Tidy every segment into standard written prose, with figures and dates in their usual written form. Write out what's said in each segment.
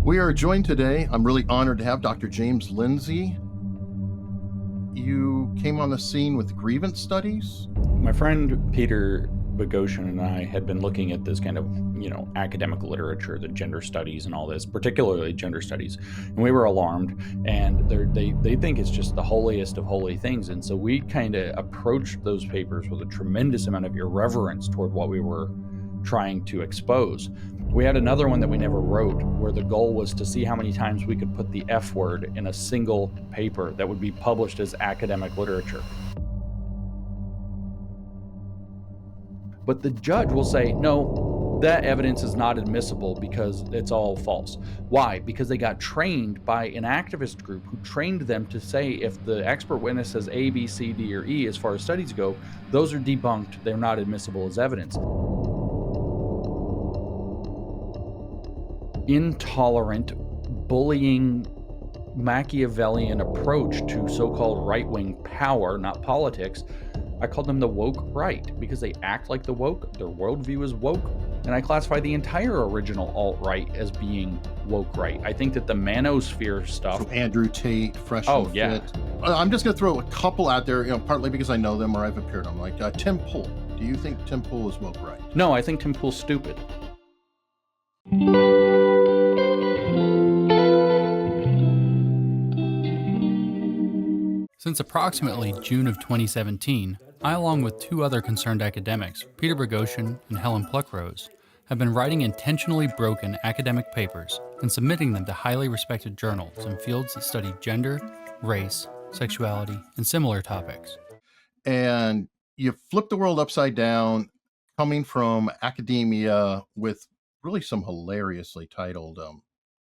We are joined today. I'm really honored to have Dr. James Lindsay. You came on the scene with Grievance studies? My friend Peter Boghossian and I had been looking at this kind of, academic literature, the gender studies and all this, particularly gender studies. And we were alarmed, and they think it's just the holiest of holy things. And so we kind of approached those papers with a tremendous amount of irreverence toward what we were trying to expose. We had another one that we never wrote, where the goal was to see how many times we could put the F word in a single paper that would be published as academic literature. But the judge will say, no, that evidence is not admissible because it's all false. Why? Because they got trained by an activist group who trained them to say if the expert witness says A, B, C, D, or E as far as studies go, those are debunked. They're not admissible as evidence. Intolerant, bullying, Machiavellian approach to so-called right-wing power, not politics. I called them the woke right because they act like the woke, their worldview is woke, and I classify the entire original alt-right as being woke right. I think that the manosphere stuff... So Andrew Tate, Fresh and Fit. I'm just going to throw a couple out there, partly because I know them or I've appeared on them, like Tim Pool. Do you think Tim Pool is woke right? No, I think Tim Pool's stupid. Since approximately June of 2017, I, along with two other concerned academics, Peter Boghossian and Helen Pluckrose, have been writing intentionally broken academic papers and submitting them to highly respected journals in fields that study gender, race, sexuality, and similar topics. And you flip the world upside down, coming from academia with really some hilariously titled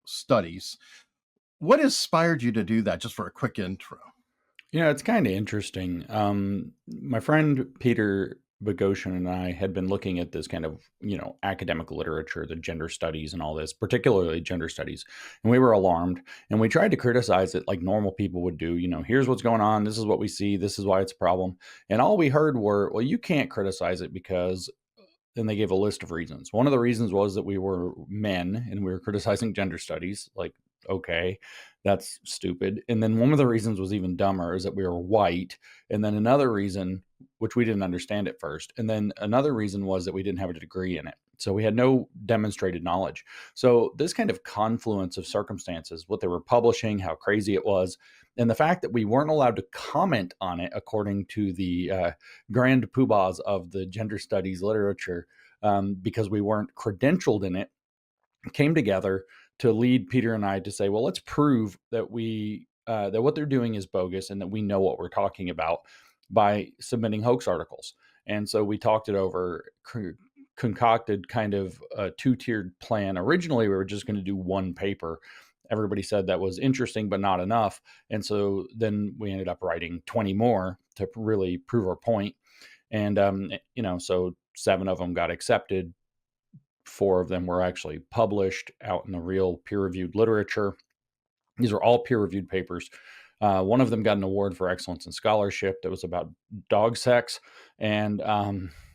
studies. What inspired you to do that, just for a quick intro? It's kind of interesting. My friend Peter Boghossian and I had been looking at this kind of, academic literature, the gender studies and all this, particularly gender studies. And we were alarmed, and we tried to criticize it like normal people would do. Here's what's going on. This is what we see. This is why it's a problem. And all we heard were, well, you can't criticize it because... Then they gave a list of reasons. One of the reasons was that we were men and we were criticizing gender studies. Like, okay, that's stupid. And then one of the reasons was even dumber, is that we were white. And then another reason, which we didn't understand at first. And then another reason was that we didn't have a degree in it. So we had no demonstrated knowledge. So this kind of confluence of circumstances, what they were publishing, how crazy it was, and the fact that we weren't allowed to comment on it, according to the grand poobahs of the gender studies literature, because we weren't credentialed in it, came together to lead Peter and I to say, well, let's prove that that what they're doing is bogus and that we know what we're talking about by submitting hoax articles. And so we talked it over, concocted kind of a two-tiered plan. Originally, we were just going to do one paper. Everybody said that was interesting, but not enough. And so then we ended up writing 20 more to really prove our point. And, so 7 of them got accepted. 4 of them were actually published out in the real peer-reviewed literature. These are all peer-reviewed papers. One of them got an award for excellence in scholarship that was about dog sex, and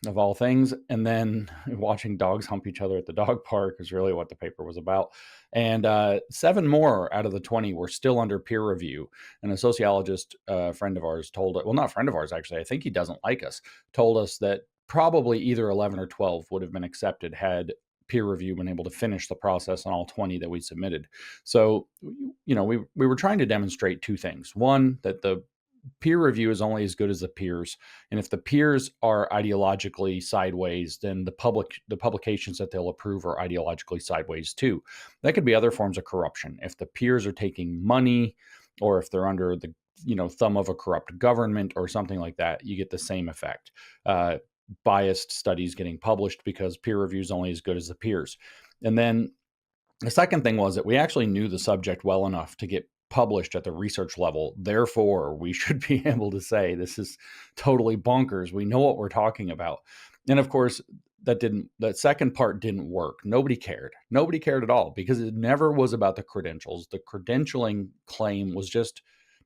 of all things. And then watching dogs hump each other at the dog park is really what the paper was about. And 7 more out of the 20 were still under peer review. And a sociologist friend of ours told it, well, not friend of ours, actually, I think he doesn't like us, told us that probably either 11 or 12 would have been accepted had peer review been able to finish the process on all 20 that we submitted. So, we were trying to demonstrate 2 things. One, that the peer review is only as good as the peers. And if the peers are ideologically sideways, then the publications that they'll approve are ideologically sideways too. That could be other forms of corruption. If the peers are taking money, or if they're under the thumb of a corrupt government or something like that, you get the same effect. Biased studies getting published because peer review is only as good as the peers. And then the second thing was that we actually knew the subject well enough to get published at the research level. Therefore, we should be able to say this is totally bonkers. We know what we're talking about. And of course, that second part didn't work. Nobody cared. Nobody cared at all, because it never was about the credentials. The credentialing claim was just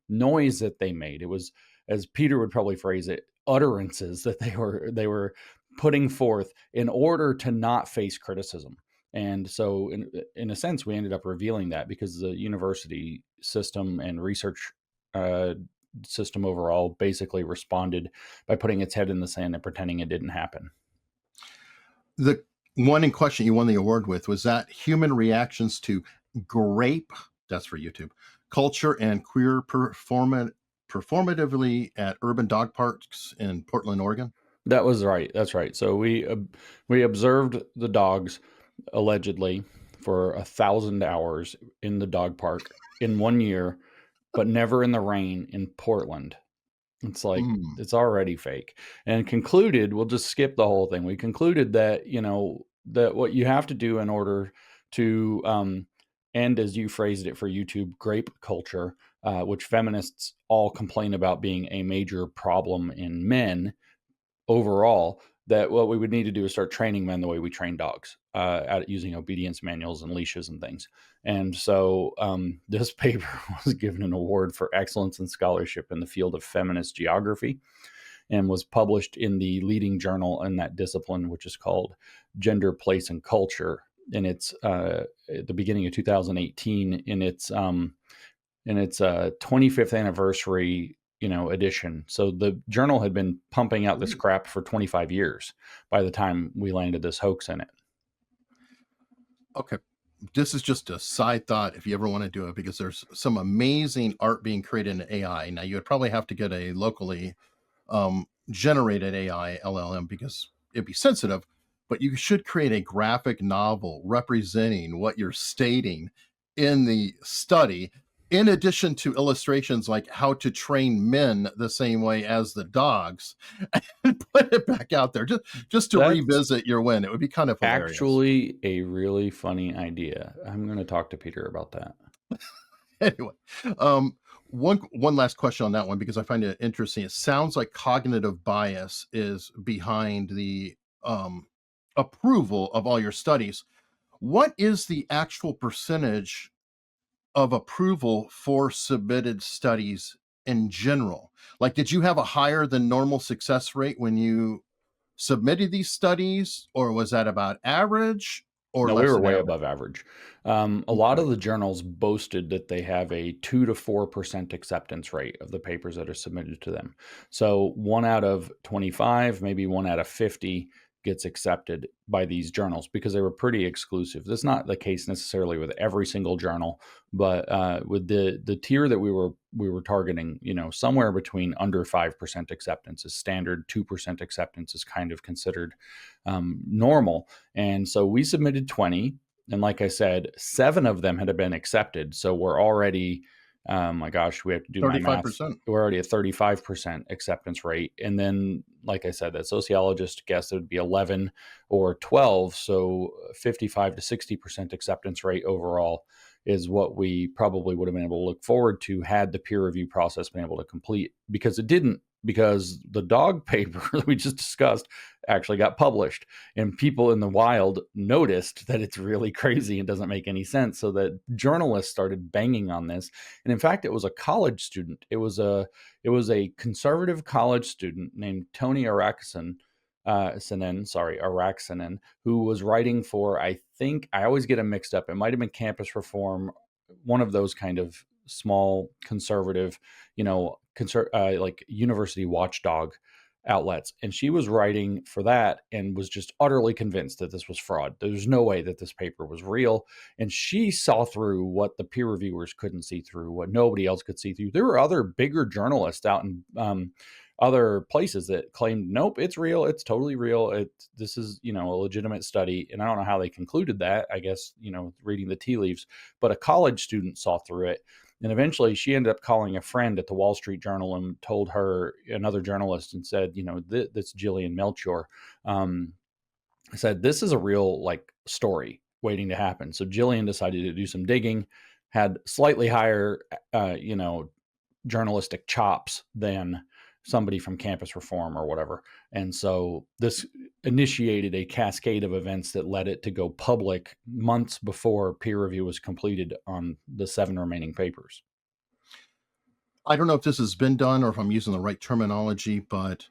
noise that they made. It was, as Peter would probably phrase it, utterances that they were putting forth in order to not face criticism. And so in a sense, we ended up revealing that because the university system and research uh, system overall basically responded by putting its head in the sand and pretending it didn't happen. The one in question you won the award with was that human reactions to grape, that's for YouTube, culture and queer performatively at urban dog parks in Portland, Oregon. That was right. That's right. So we observed the dogs allegedly for 1,000 hours in the dog park in 1 year, but never in the rain in Portland. It's like, Mm. it's already fake. And concluded, we'll just skip the whole thing. We concluded that, that what you have to do in order to end, as you phrased it for YouTube, grape culture, which feminists all complain about being a major problem in men overall, that what we would need to do is start training men the way we train dogs, at using obedience manuals and leashes and things. And so this paper was given an award for excellence in scholarship in the field of feminist geography and was published in the leading journal in that discipline, which is called Gender, Place, and Culture. And it's at the beginning of 2018 in its 25th anniversary edition. So the journal had been pumping out this crap for 25 years by the time we landed this hoax in it. Okay. This is just a side thought if you ever want to do it, because there's some amazing art being created in AI. Now, you would probably have to get a locally generated AI LLM because it'd be sensitive, but you should create a graphic novel representing what you're stating in the study, in addition to illustrations like how to train men the same way as the dogs, and put it back out there just to revisit your win. It would be kind of hilarious. Actually, a really funny idea. I'm going to talk to Peter about that. Anyway, one last question on that one, because I find it interesting. It sounds like cognitive bias is behind the approval of all your studies. What is the actual percentage of approval for submitted studies in general? Like, did you have a higher than normal success rate when you submitted these studies, or was that about average? Or no, less we were than way average? above average. A lot of the journals boasted that they have a 2 to 4% acceptance rate of the papers that are submitted to them. So 1 out of 25, maybe 1 out of 50 gets accepted by these journals because they were pretty exclusive. That's not the case necessarily with every single journal, but with the tier that we were targeting, somewhere between under 5% acceptance is standard, 2% acceptance is kind of considered normal. And so we submitted 20, and like I said, 7 of them had been accepted. So we're already, my gosh, we have to do my math. 35%. We're already at 35% acceptance rate. And then, like I said, that sociologist guessed it would be 11 or 12. So 55 to 60% acceptance rate overall is what we probably would have been able to look forward to had the peer review process been able to complete, because it didn't, because the dog paper that we just discussed actually got published, and people in the wild noticed that it's really crazy and doesn't make any sense. So that journalists started banging on this. And in fact, it was a college student. It was a conservative college student named Tony Araxinen, who was writing for, I think, I always get them mixed up. It might have been Campus Reform, one of those kind of small conservative, like university watchdog outlets. And she was writing for that and was just utterly convinced that this was fraud. There's no way that this paper was real. And she saw through what the peer reviewers couldn't see through, what nobody else could see through. There were other bigger journalists out in other places that claimed, nope, it's real. It's totally real. This is, a legitimate study. And I don't know how they concluded that, I guess, reading the tea leaves, but a college student saw through it. And eventually she ended up calling a friend at the Wall Street Journal and told her, another journalist, and said, this Jillian Melchior, said, this is a real story waiting to happen. So Jillian decided to do some digging, had slightly higher, journalistic chops than somebody from Campus Reform or whatever. And so this initiated a cascade of events that led it to go public months before peer review was completed on the 7 remaining papers. I don't know if this has been done or if I'm using the right terminology, but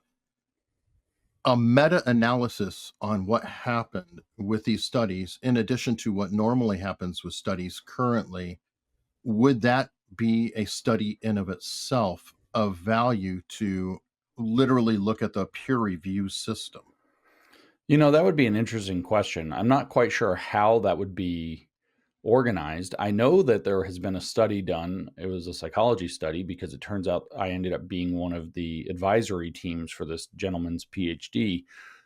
a meta-analysis on what happened with these studies, in addition to what normally happens with studies currently, would that be a study in of itself of value to literally look at the peer review system? That would be an interesting question. I'm not quite sure how that would be organized. I know that there has been a study done. It was a psychology study because it turns out I ended up being one of the advisory teams for this gentleman's PhD.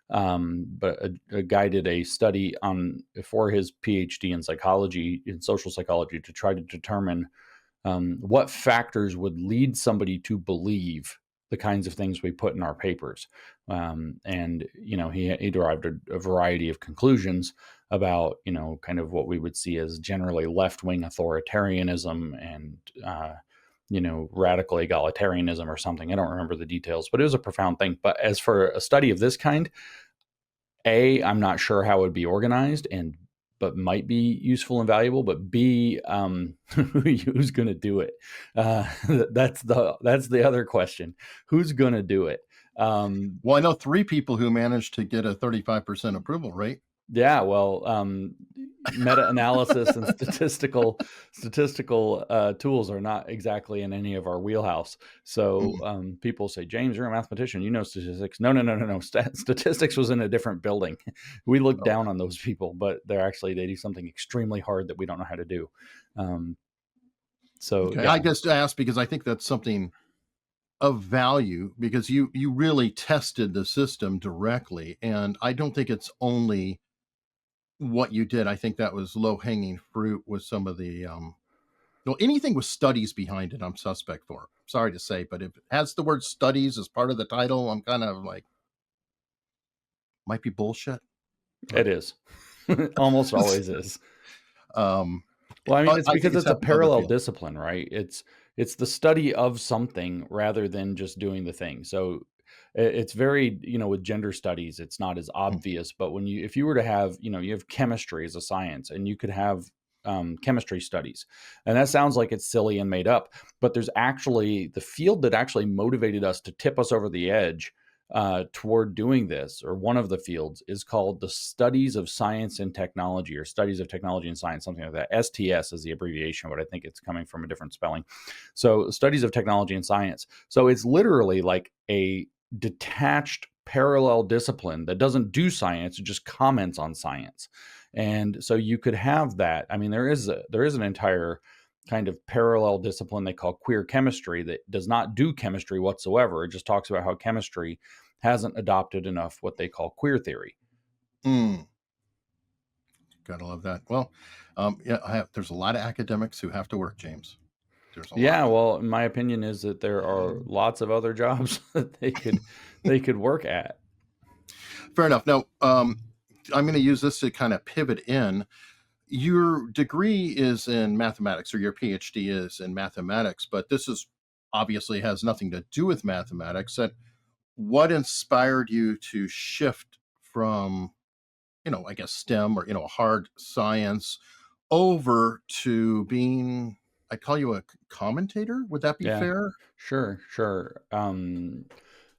But a guy did a study for his PhD in psychology, in social psychology, to try to determine what factors would lead somebody to believe the kinds of things we put in our papers. And he derived a variety of conclusions about, kind of what we would see as generally left-wing authoritarianism and, radical egalitarianism or something. I don't remember the details, but it was a profound thing. But as for a study of this kind, I'm not sure how it would be organized, but might be useful and valuable. But B, who's going to do it? That's the other question. Who's going to do it? Well, I know 3 people who managed to get a 35% approval rate. Yeah, well, meta-analysis and statistical tools are not exactly in any of our wheelhouse. So people say, James, you're a mathematician. You know statistics. No. Statistics was in a different building. We look down on those people, but they do something extremely hard that we don't know how to do. Yeah. I just asked because I think that's something of value, because you really tested the system directly. And I don't think it's only what you did. I think that was low-hanging fruit with some of the anything with studies behind it, I'm suspect for. Sorry to say, but if it has the word studies as part of the title, I'm kind of like, might be bullshit. It is. Almost always is. Well, I mean, it's because it's a parallel discipline, right? It's the study of something rather than just doing the thing. So it's very, with gender studies, it's not as obvious, but if you were to have, you have chemistry as a science, and you could have chemistry studies, and that sounds like it's silly and made up, but there's actually the field that actually motivated us to tip us over the edge toward doing this, or one of the fields, is called the Studies of Science and Technology, or Studies of Technology and Science, something like that. STS is the abbreviation, but I think it's coming from a different spelling. So Studies of Technology and Science. So it's literally like a detached parallel discipline that doesn't do science, it just comments on science. And so you could have that. I mean, there is an entire kind of parallel discipline they call queer chemistry that does not do chemistry whatsoever. It just talks about how chemistry hasn't adopted enough what they call queer theory. Gotta love that. Well, there's a lot of academics who have to work, James. Well, my opinion is that there are lots of other jobs that they could work at. Fair enough. Now, I'm going to use this to kind of pivot in. Your degree is in mathematics, or your PhD is in mathematics, but this is obviously has nothing to do with mathematics. And what inspired you to shift from, I guess STEM, or, hard science, over to being, I call you a commentator? Would that be fair? Sure.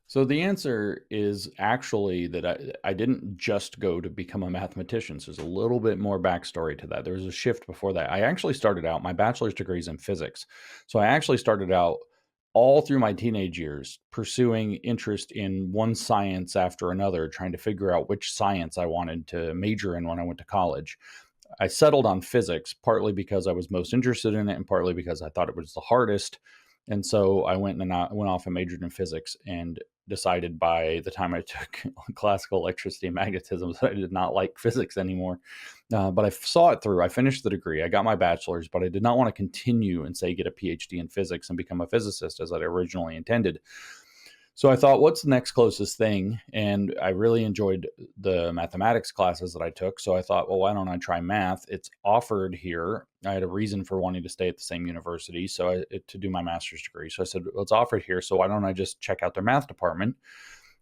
So the answer is actually that I didn't just go to become a mathematician. So there's a little bit more backstory to that. There was a shift before that. I actually started out, my bachelor's degree is in physics. So I actually started out all through my teenage years pursuing interest in one science after another, trying to figure out which science I wanted to major in when I went to college. I settled on physics, partly because I was most interested in it and partly because I thought it was the hardest. And so I went off and majored in physics, and decided by the time I took classical electricity and magnetism that I did not like physics anymore. But I saw it through. I finished the degree. I got my bachelor's, but I did not want to continue and get a PhD in physics and become a physicist as I originally intended. So I thought, what's the next closest thing? And I really enjoyed the mathematics classes that I took. So I thought, well, why don't I try math? It's offered here. I had a reason for wanting to stay at the same university, to do my master's degree. So I said, well, it's offered here, so why don't I just check out their math department?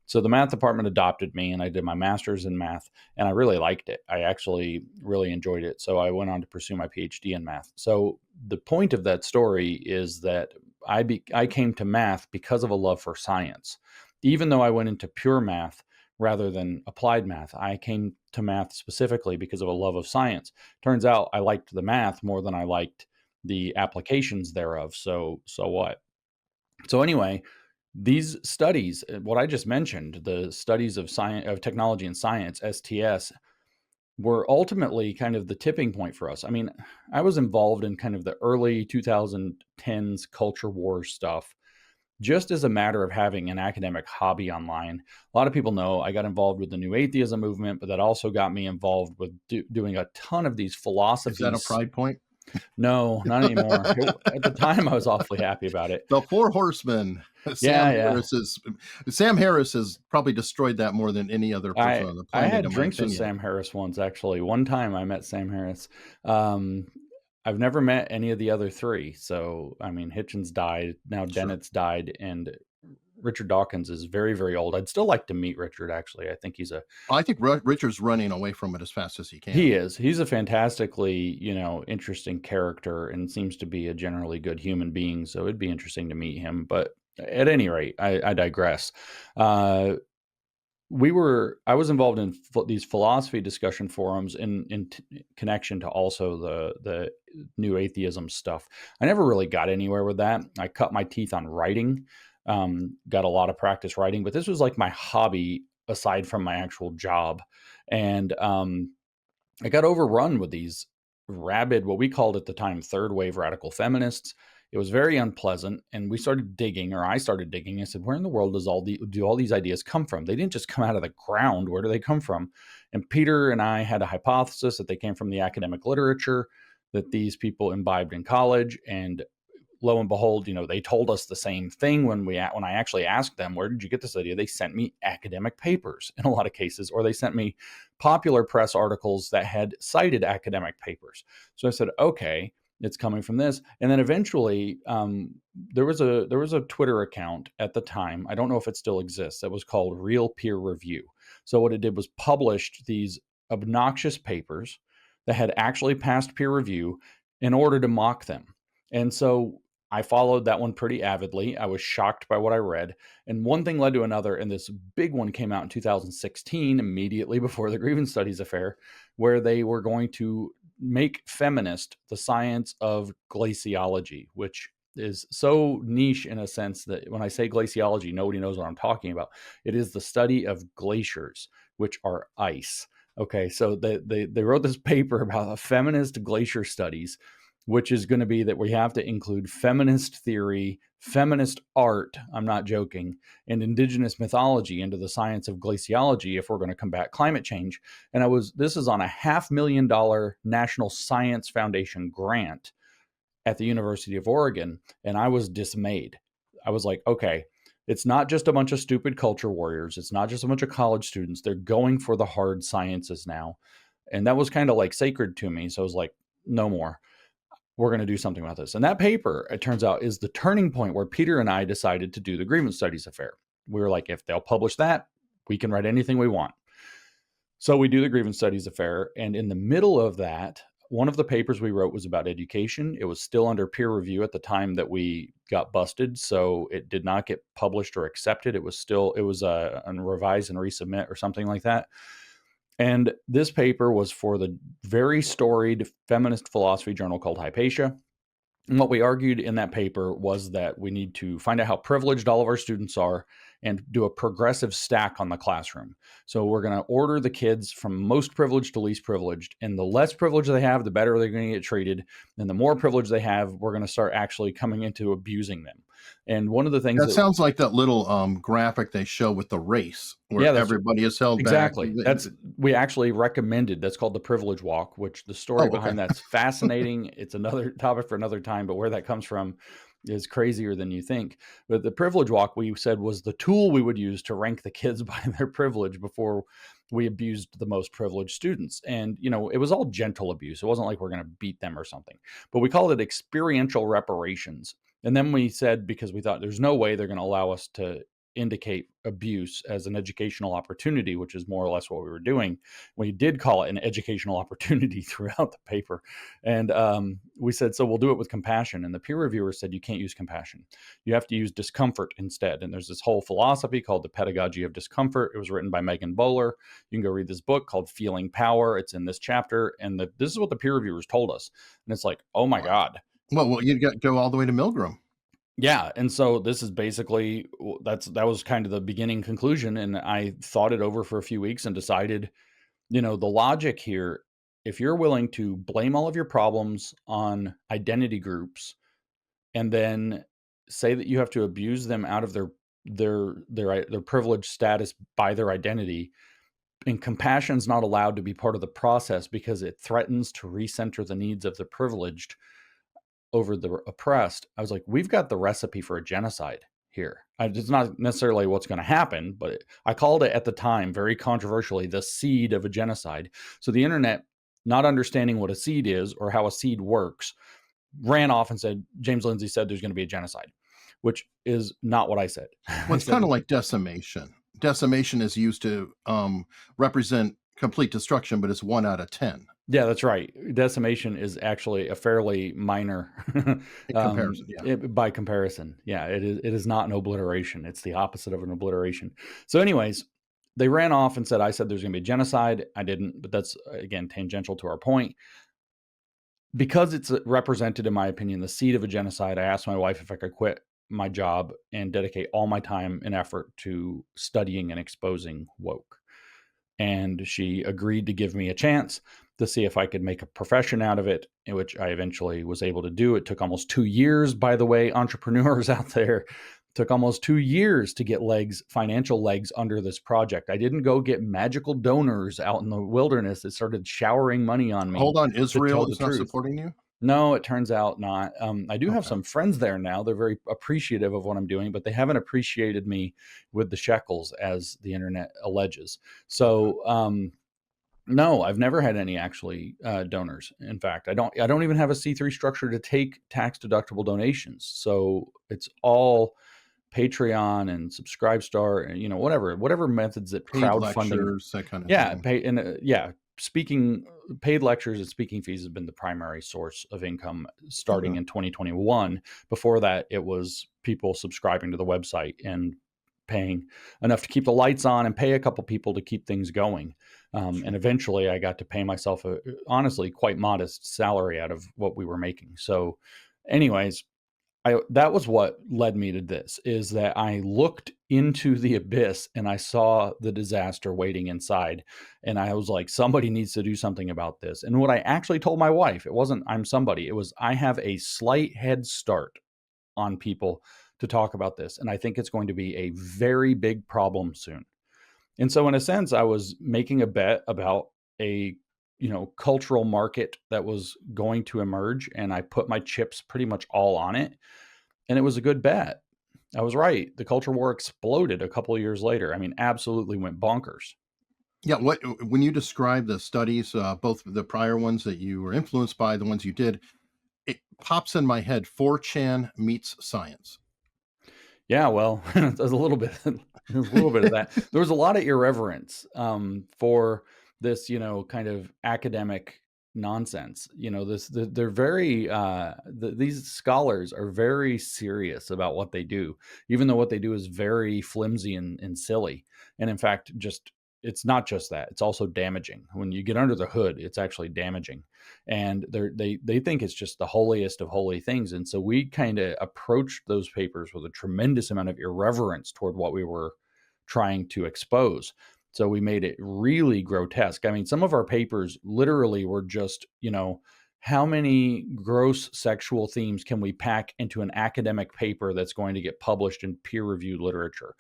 So the math department adopted me, and I did my master's in math, and I really liked it. I actually really enjoyed it. So I went on to pursue my PhD in math. So the point of that story is that I came to math because of a love for science. Even though I went into pure math rather than applied math. I came to math specifically because of a love of science. Turns out I liked the math more than I liked the applications thereof. So what? So anyway, these studies, what I just mentioned, the studies of science, of technology and science, STS, were ultimately kind of the tipping point for us. I mean, I was involved in kind of the early 2010s culture war stuff just as a matter of having an academic hobby online. A lot of people know I got involved with the new atheism movement, but that also got me involved with doing a ton of these Is that a philosophies. pride point? No, not anymore. At the time, I was awfully happy about it. The Four Horsemen. Yeah. Sam Harris has probably destroyed that more than any other person on the I planet, had in my drinks with opinion. Sam Harris once, actually. One time I met Sam Harris. I've never met any of the other three. So, I mean, Hitchens died. Now Sure. Dennett's died. And Richard Dawkins is very, very old. I'd still like to meet Richard, actually. I think I think Richard's running away from it as fast as he can. he is. He's a fantastically, interesting character and seems to be a generally good human being. So it'd be interesting to meet him. But at any rate, I digress. I was involved in these philosophy discussion forums in connection to also the new atheism stuff. I never really got anywhere with that. I cut my teeth on writing, got a lot of practice writing, but this was like my hobby aside from my actual job. And I got overrun with these rabid, what we called at the time, third wave radical feminists. It was very unpleasant, and we started digging, or I started digging. I said, "Where in the world do all these ideas come from? They didn't just come out of the ground. Where do they come from?" And Peter and I had a hypothesis that they came from the academic literature that these people imbibed in college, and lo and behold, they told us the same thing when I actually asked them, "Where did you get this idea?" They sent me academic papers in a lot of cases, or they sent me popular press articles that had cited academic papers. So I said, "Okay, it's coming from this." And then eventually, there was a Twitter account at the time. I don't know if it still exists. That was called Real Peer Review. So what it did was published these obnoxious papers that had actually passed peer review in order to mock them. And so I followed that one pretty avidly. I was shocked by what I read. And one thing led to another. And this big one came out in 2016, immediately before the Grievance Studies affair, where they were going to make feminist the science of glaciology, which is so niche in a sense that when I say glaciology, nobody knows what I'm talking about. It is the study of glaciers, which are ice. Okay, so they wrote this paper about feminist glacier studies, which is going to be that we have to include feminist theory, feminist art, I'm not joking, and indigenous mythology into the science of glaciology if we're going to combat climate change. And this is on a $500,000 National Science Foundation grant at the University of Oregon, and I was dismayed. I was like, okay, it's not just a bunch of stupid culture warriors. It's not just a bunch of college students. They're going for the hard sciences now. And that was kind of like sacred to me. So I was like, no more. We're going to do something about this. And that paper, it turns out, is the turning point where Peter and I decided to do the Grievance Studies affair. We were like, if they'll publish that, we can write anything we want. So we do the Grievance Studies affair. And in the middle of that, one of the papers we wrote was about education. It was still under peer review at the time that we got busted. So it did not get published or accepted. It was a revise and resubmit or something like that. And this paper was for the very storied feminist philosophy journal called Hypatia. And what we argued in that paper was that we need to find out how privileged all of our students are and do a progressive stack on the classroom. So we're going to order the kids from most privileged to least privileged. And the less privilege they have, the better they're going to get treated. And the more privilege they have, we're going to start actually coming into abusing them. And one of the things that sounds like that little graphic they show with the race where everybody is held exactly back. Exactly. We actually recommended, that's called the privilege walk, which the story behind that's fascinating. It's another topic for another time, but where that comes from is crazier than you think. But the privilege walk, we said, was the tool we would use to rank the kids by their privilege before we abused the most privileged students. And, it was all gentle abuse. It wasn't like we're going to beat them or something, but we called it experiential reparations. And then we said, because we thought there's no way they're going to allow us to indicate abuse as an educational opportunity, which is more or less what we were doing. We did call it an educational opportunity throughout the paper. And we said, so we'll do it with compassion. And the peer reviewer said, you can't use compassion. You have to use discomfort instead. And there's this whole philosophy called the pedagogy of discomfort. It was written by Megan Bowler. You can go read this book called Feeling Power. It's in this chapter. And this is what the peer reviewers told us. And it's like, oh my God. Well, you got to go all the way to Milgram. Yeah. And so this is basically, that was kind of the beginning conclusion. And I thought it over for a few weeks and decided, the logic here, if you're willing to blame all of your problems on identity groups and then say that you have to abuse them out of their privileged status by their identity, and compassion's not allowed to be part of the process because it threatens to recenter the needs of the privileged over the oppressed, I was like, we've got the recipe for a genocide here. It's not necessarily what's going to happen, but I called it at the time, very controversially, the seed of a genocide. So the internet, not understanding what a seed is or how a seed works, ran off and said, James Lindsay said there's going to be a genocide, which is not what I said. Well, it's kind of like decimation. Decimation is used to represent complete destruction, but it's 1 out of 10. Yeah, that's right. Decimation is actually a fairly minor In comparison, by comparison. Yeah, it is not an obliteration. It's the opposite of an obliteration. So anyways, they ran off and said, I said there's going to be a genocide. I didn't, but that's, again, tangential to our point. Because it's represented, in my opinion, the seed of a genocide, I asked my wife if I could quit my job and dedicate all my time and effort to studying and exposing woke. And she agreed to give me a chance to see if I could make a profession out of it, in which I eventually was able to do. It took almost 2 years, by the way, entrepreneurs out there. Took almost 2 years to get financial legs under this project. I didn't go get magical donors out in the wilderness that started showering money on me. Hold on, Israel is not supporting you? No, it turns out not. I do have some friends there now. They're very appreciative of what I'm doing, but they haven't appreciated me with the shekels, as the internet alleges. So, no, I've never had any actually donors. In fact, I don't even have a C3 structure to take tax deductible donations. So it's all Patreon and Subscribestar and whatever methods that paid crowdfunding, lectures, that kind of thing. Speaking paid lectures and speaking fees have been the primary source of income starting in 2021. Before that, it was people subscribing to the website and paying enough to keep the lights on and pay a couple people to keep things going. And eventually I got to pay myself a honestly quite modest salary out of what we were making. So anyways, that was what led me to this, is that I looked into the abyss and I saw the disaster waiting inside. And I was like, somebody needs to do something about this. And what I actually told my wife, it wasn't I'm somebody, it was I have a slight head start on people to talk about this. And I think it's going to be a very big problem soon. And so in a sense, I was making a bet about a cultural market that was going to emerge, and I put my chips pretty much all on it. And it was a good bet. I was right. The culture war exploded a couple of years later. I mean, absolutely went bonkers. Yeah. When you describe the studies, both the prior ones that you were influenced by, the ones you did, it pops in my head. 4chan meets science. Yeah, well, there's a little bit of that. There was a lot of irreverence for this, kind of academic nonsense. They're very these scholars are very serious about what they do, even though what they do is very flimsy and silly. And in fact, it's not just that, it's also damaging. When you get under the hood, it's actually damaging. And they think it's just the holiest of holy things. And so we kind of approached those papers with a tremendous amount of irreverence toward what we were trying to expose. So we made it really grotesque. I mean, some of our papers literally were just, how many gross sexual themes can we pack into an academic paper that's going to get published in peer-reviewed literature?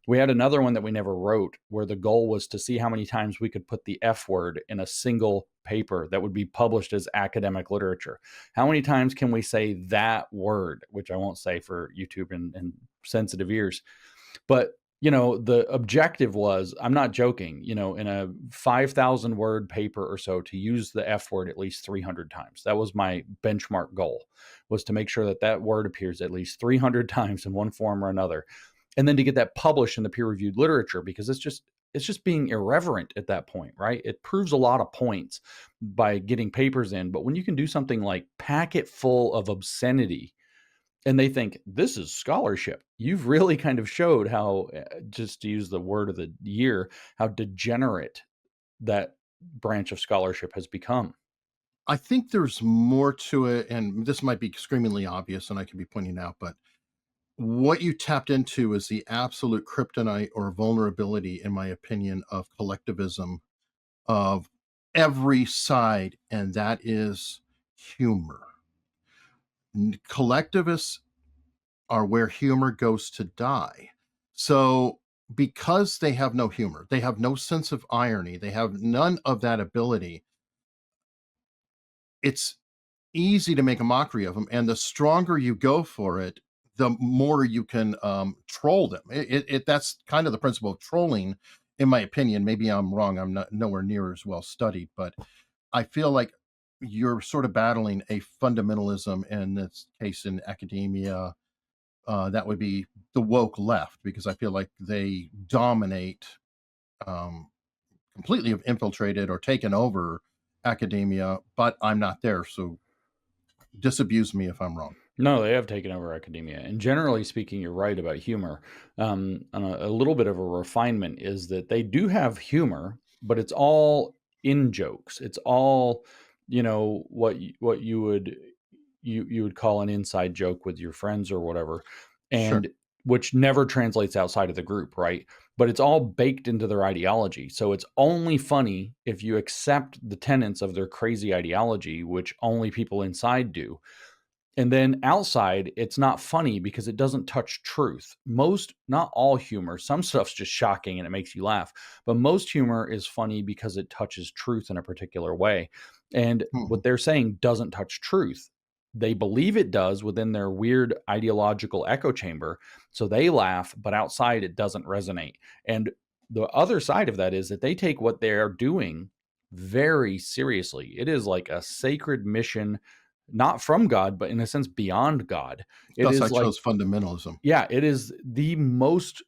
We had another one that we never wrote, where the goal was to see how many times we could put the F word in a single paper that would be published as academic literature. How many times can we say that word, which I won't say for YouTube and sensitive ears. But the objective was, I'm not joking, in a 5,000 word paper or so, to use the F word at least 300 times. That was my benchmark goal, was to make sure that word appears at least 300 times in one form or another. and then to get that published in the peer-reviewed literature, because it's just being irreverent at that point, right? It proves a lot of points by getting papers in, but when you can do something like pack it full of obscenity and they think this is scholarship, you've really kind of showed how, just to use the word of the year, how degenerate that branch of scholarship has become. I think there's more to it, and this might be screamingly obvious, and I could be pointing out, but what you tapped into is the absolute kryptonite or vulnerability, in my opinion, of collectivism of every side, and that is humor. Collectivists are where humor goes to die. So, because they have no humor, they have no sense of irony, they have none of that ability, it's easy to make a mockery of them. And the stronger you go for it, the more you can troll them. That's kind of the principle of trolling, in my opinion. Maybe I'm wrong. I'm not nowhere near as well studied, but I feel like you're sort of battling a fundamentalism in this case in academia. That would be the woke left, because I feel like they dominate, um, completely have infiltrated or taken over academia, but I'm not there. So disabuse me if I'm wrong. No, they have taken over academia. And generally speaking, you're right about humor. And a little bit of a refinement is that they do have humor, but it's all in jokes. It's all, what you would call an inside joke with your friends or whatever, Sure. and which never translates outside of the group, right? But it's all baked into their ideology. So it's only funny if you accept the tenets of their crazy ideology, which only people inside do. And then outside, it's not funny because it doesn't touch truth. Not all humor, some stuff's just shocking and it makes you laugh, but most humor is funny because it touches truth in a particular way. And Mhm. what they're saying doesn't touch truth. They believe it does within their weird ideological echo chamber. So they laugh, but outside it doesn't resonate. And the other side of that is that they take what they're doing very seriously. It is like a sacred mission, not from God, but in a sense beyond God. It Thus, I is like, chose fundamentalism. yeah, it is the most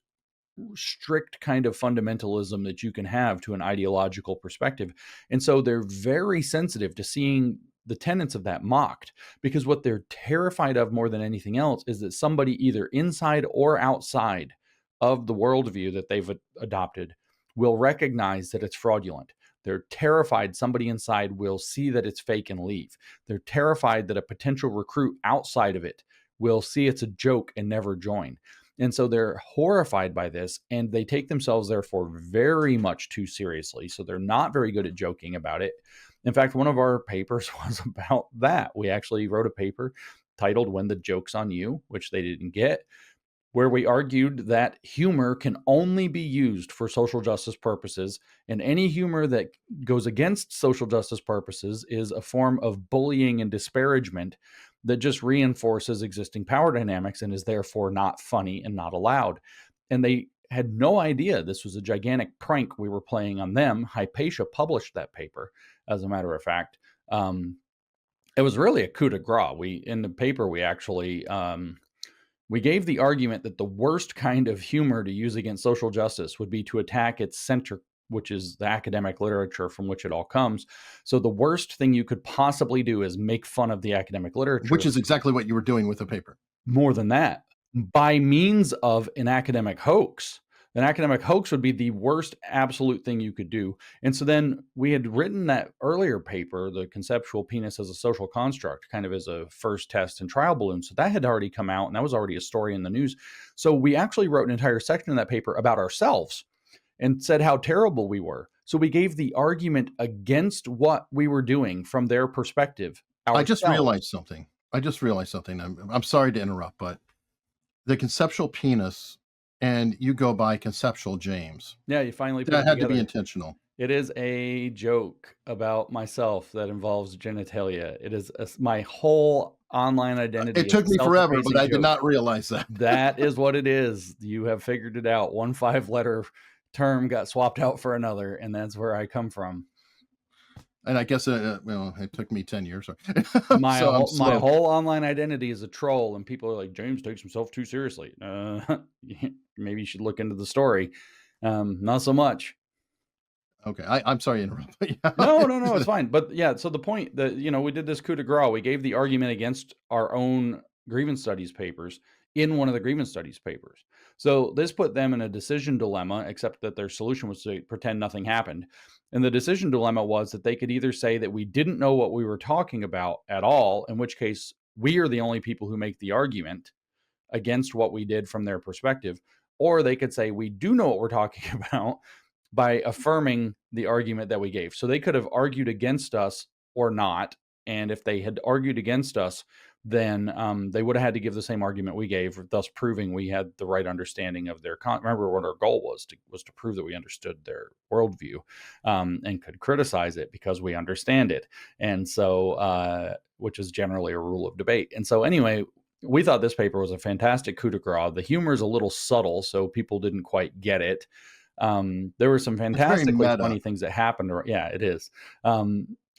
strict kind of fundamentalism that you can have to an ideological perspective. And so they're very sensitive to seeing the tenets of that mocked, because what they're terrified of more than anything else is that somebody either inside or outside of the worldview that they've adopted will recognize that it's fraudulent. They're terrified somebody inside will see that it's fake and leave. They're terrified that a potential recruit outside of it will see it's a joke and never join. And so they're horrified by this, and they take themselves, therefore, very much too seriously. So they're not very good at joking about it. In fact, one of our papers was about that. We actually wrote a paper titled When the Joke's on You, which they didn't get, where we argued that humor can only be used for social justice purposes, and any humor that goes against social justice purposes is a form of bullying and disparagement that just reinforces existing power dynamics and is therefore not funny and not allowed. And they had no idea this was a gigantic prank we were playing on them. Hypatia published that paper, as a matter of fact. It was really a coup de grace. In the paper, we actually we gave the argument that the worst kind of humor to use against social justice would be to attack its center, which is the academic literature from which it all comes. So the worst thing you could possibly do is make fun of the academic Which literature. is exactly what you were doing with the paper. More than that, by means of an academic hoax. An academic hoax would be the worst absolute thing you could do. And so then we had written that earlier paper, The Conceptual Penis as a Social Construct, kind of as a first test and trial balloon. So that had already come out, and that was already a story in the news. So we actually wrote an entire section in that paper about ourselves and said how terrible we were. So we gave the argument against what we were doing from their perspective I just ourselves. realized something. I'm sorry to interrupt, but the conceptual penis, and you go by conceptual James. Yeah, you finally put That it had to be together. intentional. It is a joke about myself that involves genitalia. It is my whole online identity. It took is a me forever, but self-effacing I did joke. not realize that. That is what it is. You have figured it out. One 5-letter term got swapped out for another, and that's where I come from. And I guess it took me 10 years. My So I'm my slow. whole online identity is a troll, and people are like, James takes himself too seriously. maybe you should look into the story. Not so much. Okay, I'm sorry to interrupt. But yeah. No, it's fine. But yeah, so the point that, we did this coup de grace. We gave the argument against our own grievance studies papers in one of the grievance studies papers. So this put them in a decision dilemma, except that their solution was to pretend nothing happened. And the decision dilemma was that they could either say that we didn't know what we were talking about at all, in which case we are the only people who make the argument against what we did from their perspective, or they could say we do know what we're talking about by affirming the argument that we gave. So they could have argued against us or not. And if they had argued against us, then they would have had to give the same argument we gave, thus proving we had the right understanding of their remember what our goal was to prove that we understood their worldview, and could criticize it because we understand it. And so, which is generally a rule of debate. And so anyway, we thought this paper was a fantastic coup de grace. The humor is a little subtle, so people didn't quite get it. There were some fantastically funny things that happened. Yeah, it is.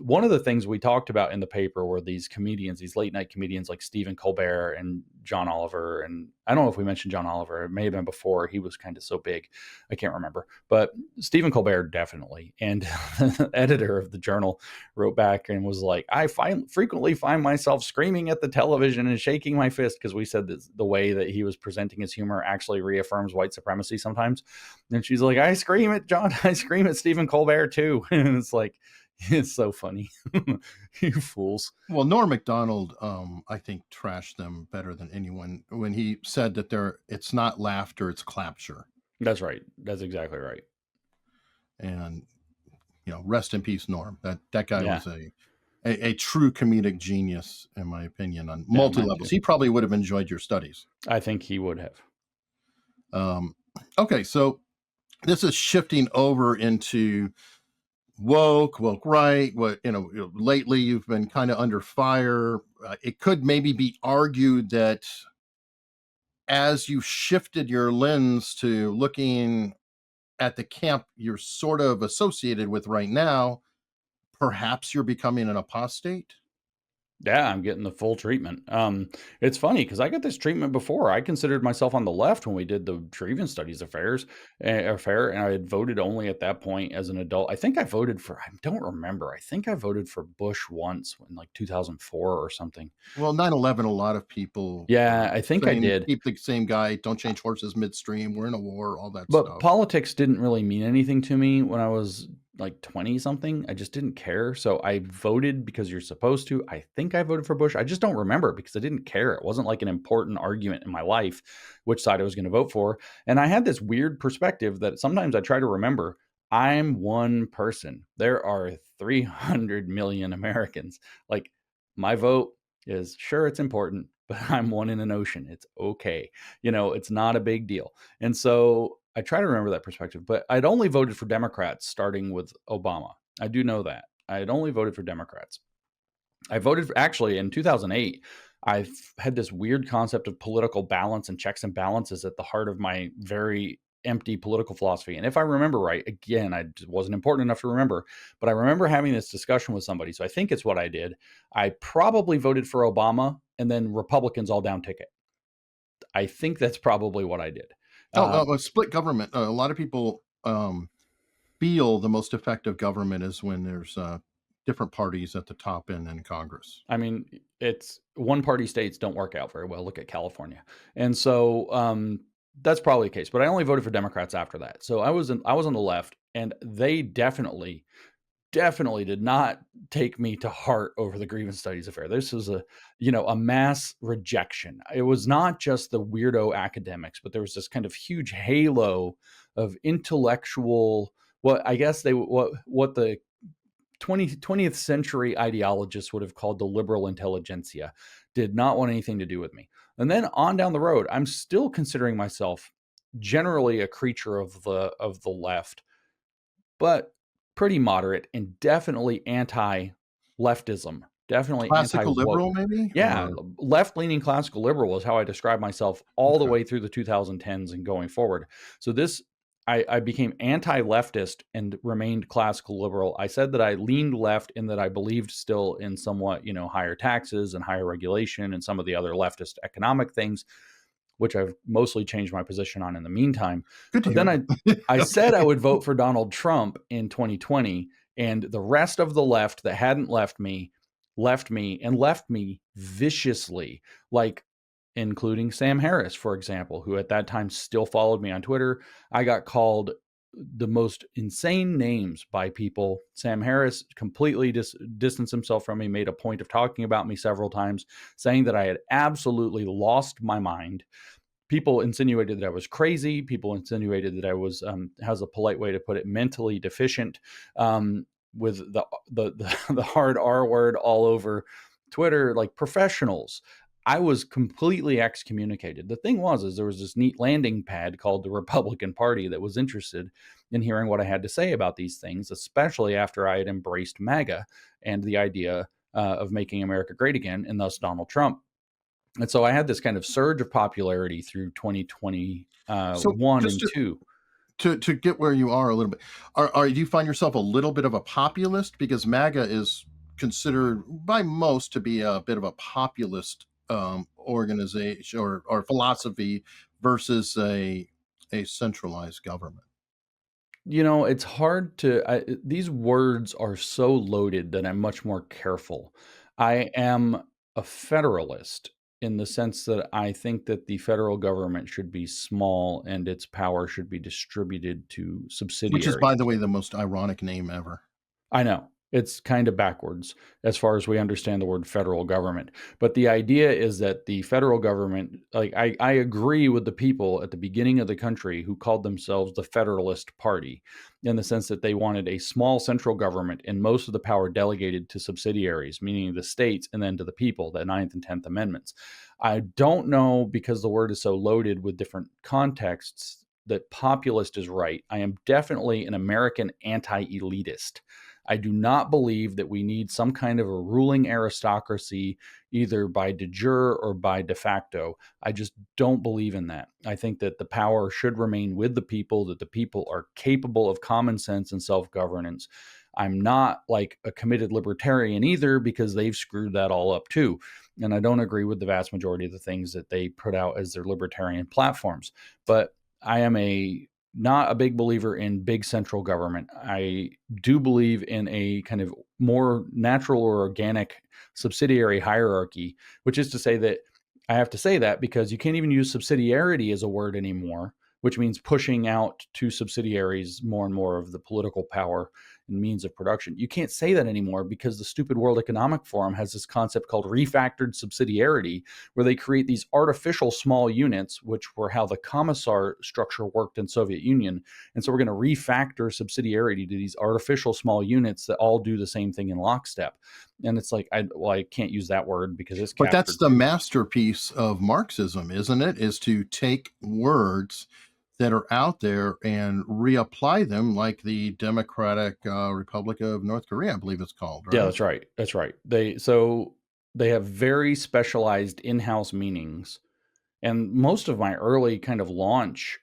One of the things we talked about in the paper were these comedians, these late night comedians like Stephen Colbert and John Oliver. And I don't know if we mentioned John Oliver. It may have been before. He was kind of so big. I can't remember. But Stephen Colbert, definitely. And the editor of the journal wrote back and was like, I frequently find myself screaming at the television and shaking my fist, because we said that the way that he was presenting his humor actually reaffirms white supremacy sometimes. And she's like, I scream at Stephen Colbert too. And it's like, it's so funny. You fools. Well, Norm Macdonald, I think, trashed them better than anyone when he said that it's not laughter, it's clapture. That's right. That's exactly right. And, rest in peace, Norm. That guy was a true comedic genius, in my opinion, on multi levels. He probably would have enjoyed your studies. I think he would have. Okay, so this is shifting over into woke right. What lately you've been kind of under fire. It could maybe be argued that as you shifted your lens to looking at the camp you're sort of associated with right now, perhaps you're becoming an apostate. Yeah, I'm getting the full treatment. It's funny because I got this treatment before. I considered myself on the left when we did the Grievance Studies affair, and I had voted only at that point as an adult. I think I voted for, I don't remember. I think I voted for Bush once in like 2004 or something. Well, 9/11, a lot of people. Yeah, I think I did. Keep the same guy. Don't change horses midstream. We're in a war. All that But stuff. politics didn't really mean anything to me when I was like 20 something. I just didn't care. So I voted because you're supposed to. I think I voted for Bush. I just don't remember because I didn't care. It wasn't like an important argument in my life which side I was going to vote for. And I had this weird perspective that sometimes I try to remember. I'm one person. There are 300 million Americans. Like, my vote is, sure, it's important, but I'm one in an ocean. It's okay. It's not a big deal. And so I try to remember that perspective, but I'd only voted for Democrats starting with Obama. I do know that. I had only voted for Democrats. I voted for, actually, in 2008, I had this weird concept of political balance and checks and balances at the heart of my very empty political philosophy. And if I remember right, again, I wasn't important enough to remember, but I remember having this discussion with somebody. So I think it's what I did. I probably voted for Obama and then Republicans all down ticket. I think that's probably what I did. A split government. A lot of people feel the most effective government is when there's different parties at the top end in Congress. I mean, it's one-party states don't work out very well. Look at California. And so that's probably the case. But I only voted for Democrats after that. So I was on the left, and they definitely did not take me to heart over the Grievance Studies affair. This was a mass rejection. It was not just the weirdo academics, but there was this kind of huge halo of intellectual, what the 20th century ideologists would have called the liberal intelligentsia, did not want anything to do with me. And then on down the road, I'm still considering myself generally a creature of the left, but pretty moderate and definitely anti-leftism. Definitely classical liberal, maybe? Yeah, left-leaning classical liberal is how I describe myself all the way through the 2010s and going forward. So I became anti-leftist and remained classical liberal. I said that I leaned left in that I believed still in somewhat, higher taxes and higher regulation and some of the other leftist economic things. which I've mostly changed my position on in the meantime. Good to But then hear. I said I would vote for Donald Trump in 2020, and the rest of the left that hadn't left me and left me viciously, like including Sam Harris, for example, who at that time still followed me on Twitter. I got called the most insane names by people. Sam Harris completely distanced himself from me, made a point of talking about me several times, saying that I had absolutely lost my mind. People insinuated that I was crazy. People insinuated that I was, how's a polite way to put it, mentally deficient, with the hard R word all over Twitter, like professionals. I was completely excommunicated. The thing is there was this neat landing pad called the Republican Party that was interested in hearing what I had to say about these things, especially after I had embraced MAGA and the idea of making America great again, and thus Donald Trump. And so I had this kind of surge of popularity through 2021 So and just 2. to get where you are a little bit, do you find yourself a little bit of a populist? Because MAGA is considered by most to be a bit of a populist organization or philosophy versus a centralized government. It's hard to, these words are so loaded that I'm much more careful. I am a federalist in the sense that I think that the federal government should be small and its power should be distributed to Which is, by subsidiaries. the way, the most ironic name ever. I know. It's kind of backwards as far as we understand the word federal government. But the idea is that the federal government, like I agree with the people at the beginning of the country who called themselves the Federalist Party, in the sense that they wanted a small central government and most of the power delegated to subsidiaries, meaning the states, and then to the people, the 9th and 10th Amendments. I don't know, because the word is so loaded with different contexts, that populist is right. I am definitely an American anti-elitist. I do not believe that we need some kind of a ruling aristocracy, either by de jure or by de facto. I just don't believe in that. I think that the power should remain with the people, that the people are capable of common sense and self-governance. I'm not like a committed libertarian either, because they've screwed that all up too. And I don't agree with the vast majority of the things that they put out as their libertarian platforms. But I am not a big believer in big central government. I do believe in a kind of more natural or organic subsidiary hierarchy, which is to say that I have to say that because you can't even use subsidiarity as a word anymore, which means pushing out to subsidiaries more and more of the political power and means of production. You can't say that anymore because the stupid World Economic Forum has this concept called refactored subsidiarity, where they create these artificial small units, which were how the commissar structure worked in Soviet Union. And so we're going to refactor subsidiarity to these artificial small units that all do the same thing in lockstep. And it's like, I can't use that word because it's But that's captured the too. masterpiece of Marxism, isn't it? Is to take words that are out there and reapply them, like the Democratic Republic of North Korea, I believe it's called, Yeah, right? that's right. That's right. They have very specialized in-house meanings. And most of my early kind of launch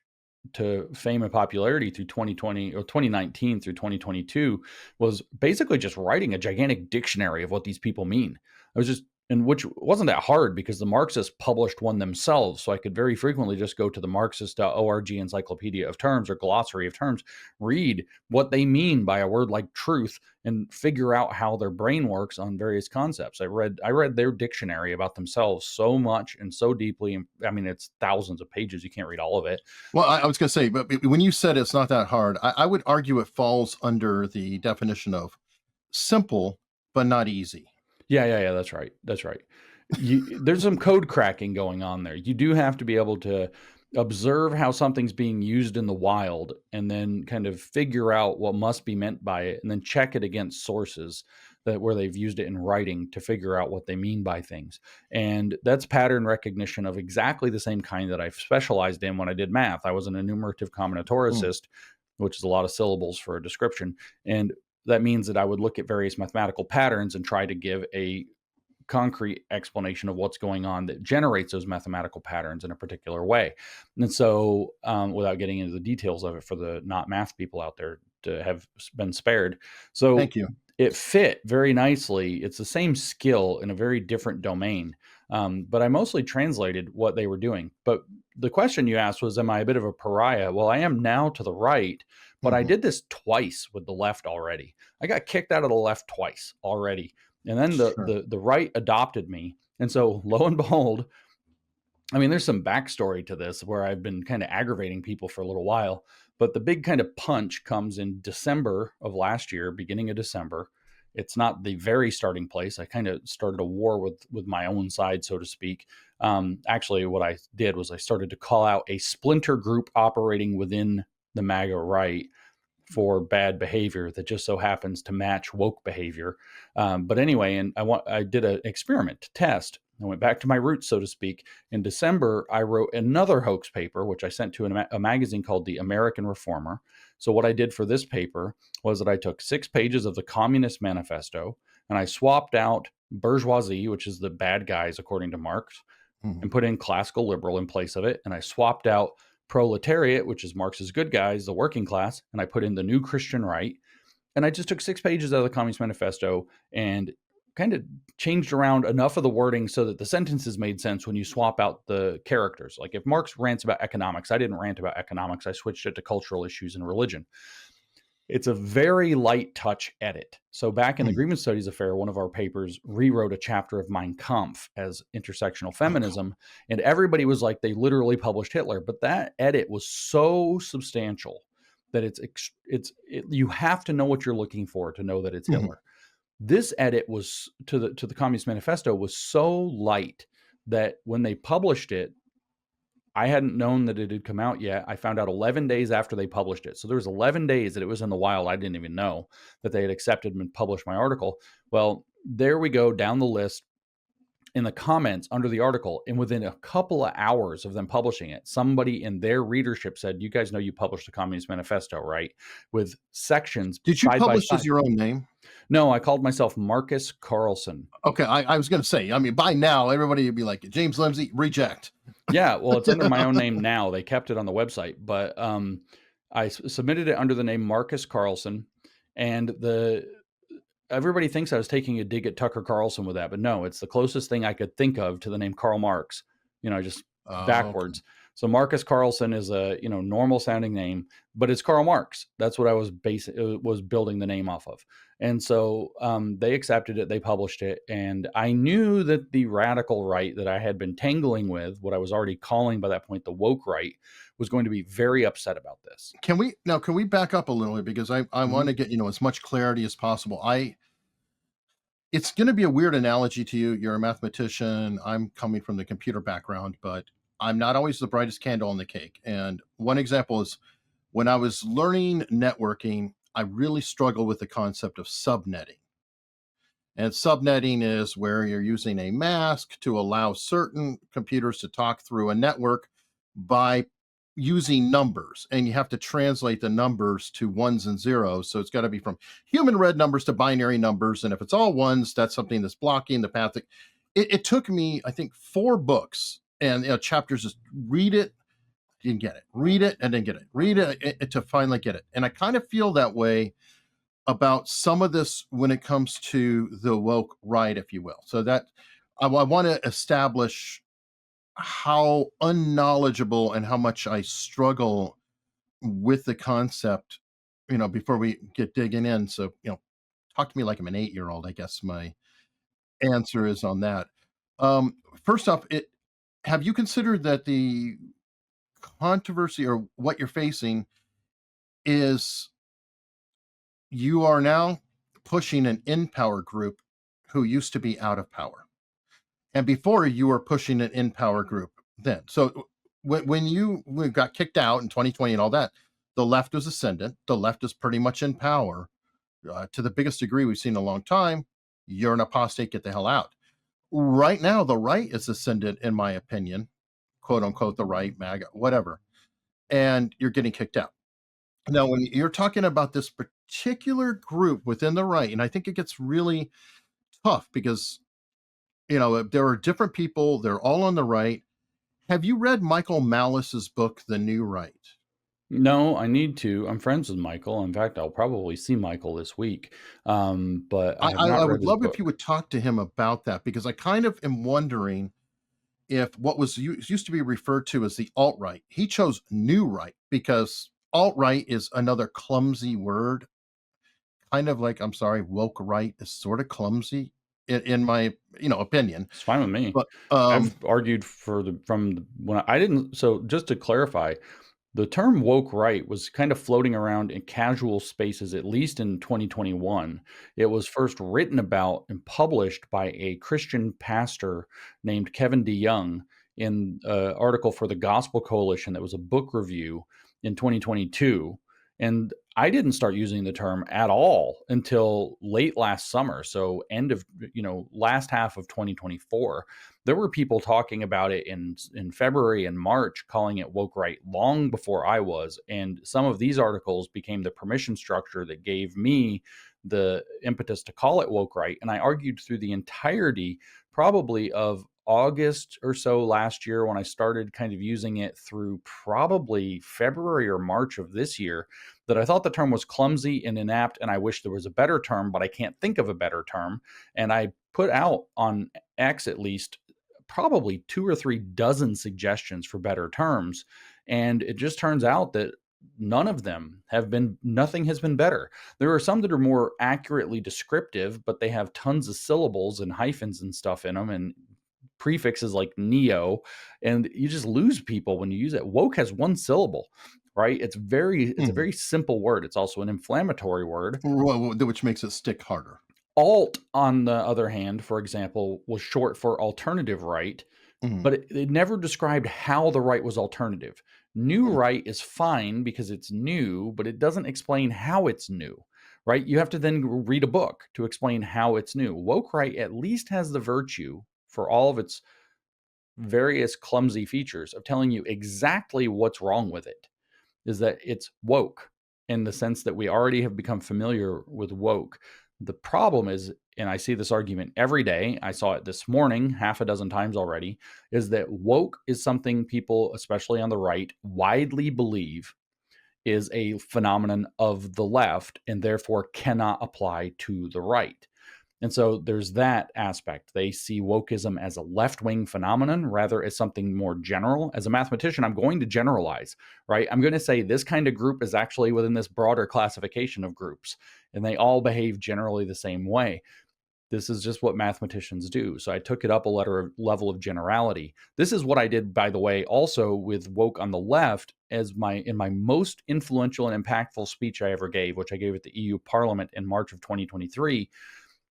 to fame and popularity through 2020 or 2019 through 2022 was basically just writing a gigantic dictionary of what these people mean. I was just, and which wasn't that hard because the Marxists published one themselves. So I could very frequently just go to the Marxist.org encyclopedia of terms or glossary of terms, read what they mean by a word like truth, and figure out how their brain works on various concepts. I read their dictionary about themselves so much and so deeply. And I mean, it's thousands of pages. You can't read all of it. Well, I was going to say, but when you said it's not that hard, I would argue it falls under the definition of simple, but not easy. Yeah. That's right. That's right. There's some code cracking going on there. You do have to be able to observe how something's being used in the wild and then kind of figure out what must be meant by it and then check it against sources where they've used it in writing to figure out what they mean by things. And that's pattern recognition of exactly the same kind that I've specialized in when I did math. I was an enumerative combinatoricist, which is a lot of syllables for a description. And that means that I would look at various mathematical patterns and try to give a concrete explanation of what's going on that generates those mathematical patterns in a particular way. And so, without getting into the details of it for the not math people out there to have been spared. So Thank you. it fit very nicely. It's the same skill in a very different domain. But I mostly translated what they were doing. But the question you asked was, am I a bit of a pariah? Well, I am now to the right, but I Mhm. did this twice with the left already. I got kicked out of the left twice already. And then Sure. the right adopted me. And so lo and behold, I mean, there's some backstory to this where I've been kind of aggravating people for a little while, but the big kind of punch comes in December of last year, beginning of December. It's not the very starting place. I kind of started a war with my own side, so to speak. Actually, what I did was I started to call out a splinter group operating within the MAGA right for bad behavior that just so happens to match woke behavior. But anyway, and I did an experiment to test. I went back to my roots, so to speak. In December, I wrote another hoax paper, which I sent to a magazine called The American Reformer. So what I did for this paper was that I took 6 pages of the Communist Manifesto and I swapped out bourgeoisie, which is the bad guys according to Marx, Mhm. and put in classical liberal in place of it. And I swapped out proletariat, which is Marx's good guys, the working class, and I put in the new Christian right. And I just took 6 pages out of the Communist Manifesto and kind of changed around enough of the wording so that the sentences made sense when you swap out the characters. Like if Marx rants about economics, I didn't rant about economics. I switched it to cultural issues and religion. It's a very light touch edit. So back in the Mm. Grievance Studies affair, one of our papers rewrote a chapter of Mein Kampf as intersectional feminism, and everybody was like, they literally published Hitler. But that edit was so substantial that you have to know what you're looking for to know that it's Mhm. Hitler. This edit was to the Communist Manifesto was so light that when they published it, I hadn't known that it had come out yet. I found out 11 days after they published it. So there was 11 days that it was in the wild. I didn't even know that they had accepted and published my article. Well, there we go down the list in the comments under the article. And within a couple of hours of them publishing it, somebody in their readership said, you guys know you published the Communist Manifesto, right? With sections Did you side by publish as side. your own name? No, I called myself Marcus Carlson. Okay, I was gonna say, I mean, by now, everybody would be like, James Lindsay, reject. Yeah, well, it's under my own name now. They kept it on the website, but I submitted it under the name Marcus Carlson, and everybody thinks I was taking a dig at Tucker Carlson with that, but no, it's the closest thing I could think of to the name Karl Marx. Just Oh, okay. backwards. So Marcus Carlson is a normal sounding name, but it's Karl Marx. That's what I was building the name off of. And so they accepted it, they published it, and I knew that the radical right that I had been tangling with, what I was already calling by that point the woke right, was going to be very upset about this. Can we back up a little bit because I Mhm. want to get, as much clarity as possible. It's going to be a weird analogy to you. You're a mathematician. I'm coming from the computer background, but I'm not always the brightest candle on the cake. And one example is when I was learning networking, I really struggled with the concept of subnetting. And subnetting is where you're using a mask to allow certain computers to talk through a network by using numbers. And you have to translate the numbers to ones and zeros. So it's got to be from human read numbers to binary numbers. And if it's all ones, that's something that's blocking the path. It took me, I think, 4 books and chapters, just read it, didn't get it, read it, and then get it, read it to finally get it. And I kind of feel that way about some of this when it comes to the woke right, if you will. So that I want to establish how unknowledgeable and how much I struggle with the concept, before we get digging in. So, talk to me like I'm an 8-year-old, I guess my answer is on that. First off, have you considered that the controversy or what you're facing is you are now pushing an in power group who used to be out of power. And before you were pushing an in power group then. So when you got kicked out in 2020 and all that, the left was ascendant. The left is pretty much in power to the biggest degree we've seen in a long time. You're an apostate, get the hell out. Right now, the right is ascendant, in my opinion, quote unquote, the right, MAGA, whatever. And you're getting kicked out. Now, when you're talking about this particular group within the right, and I think it gets really tough because, there are different people, they're all on the right. Have you read Michael Malice's book, The New Right? No, I need to. I'm friends with Michael. In fact, I'll probably see Michael this week. But I I, have I, I not read would his love if book. you would talk to him about that because I kind of am wondering if what was used to be referred to as the alt-right, he chose new right because alt-right is another clumsy word, kind of like, I'm sorry, woke right is sort of clumsy in my, opinion. It's fine with me. But I've argued for the from the, when I didn't. So just to clarify, the term woke right was kind of floating around in casual spaces, at least in 2021. It was first written about and published by a Christian pastor named Kevin DeYoung in an article for the Gospel Coalition that was a book review in 2022. And I didn't start using the term at all until late last summer. So end of, last half of 2024. There were people talking about it in February and March, calling it woke right long before I was. And some of these articles became the permission structure that gave me the impetus to call it woke right. And I argued through the entirety, probably of August or so last year, when I started kind of using it through probably February or March of this year, that I thought the term was clumsy and inapt, and I wish there was a better term, but I can't think of a better term. And I put out on X, at least, probably 2 or 3 dozen suggestions for better terms. And it just turns out that nothing has been better. There are some that are more accurately descriptive, but they have tons of syllables and hyphens and stuff in them, and prefixes like neo, and you just lose people when you use it. Woke has one syllable, right? It's a very simple word. It's also an inflammatory word. which makes it stick harder. Alt, on the other hand, for example, was short for alternative right, Mhm. but it never described how the right was alternative. New right is fine because it's new, but it doesn't explain how it's new, right? You have to then read a book to explain how it's new. Woke right at least has the virtue, for all of its various clumsy features, of telling you exactly what's wrong with it, is that it's woke in the sense that we already have become familiar with woke. The problem is, and I see this argument every day, I saw it this morning half a dozen times already, is that woke is something people, especially on the right, widely believe is a phenomenon of the left and therefore cannot apply to the right. And so there's that aspect. They see wokeism as a left-wing phenomenon rather as something more general. As a mathematician, I'm going to generalize, right? I'm going to say this kind of group is actually within this broader classification of groups, and they all behave generally the same way. This is just what mathematicians do. So I took it up a level of generality. This is what I did, by the way, also with woke on the left, in my most influential and impactful speech I ever gave, which I gave at the EU Parliament in March of 2023.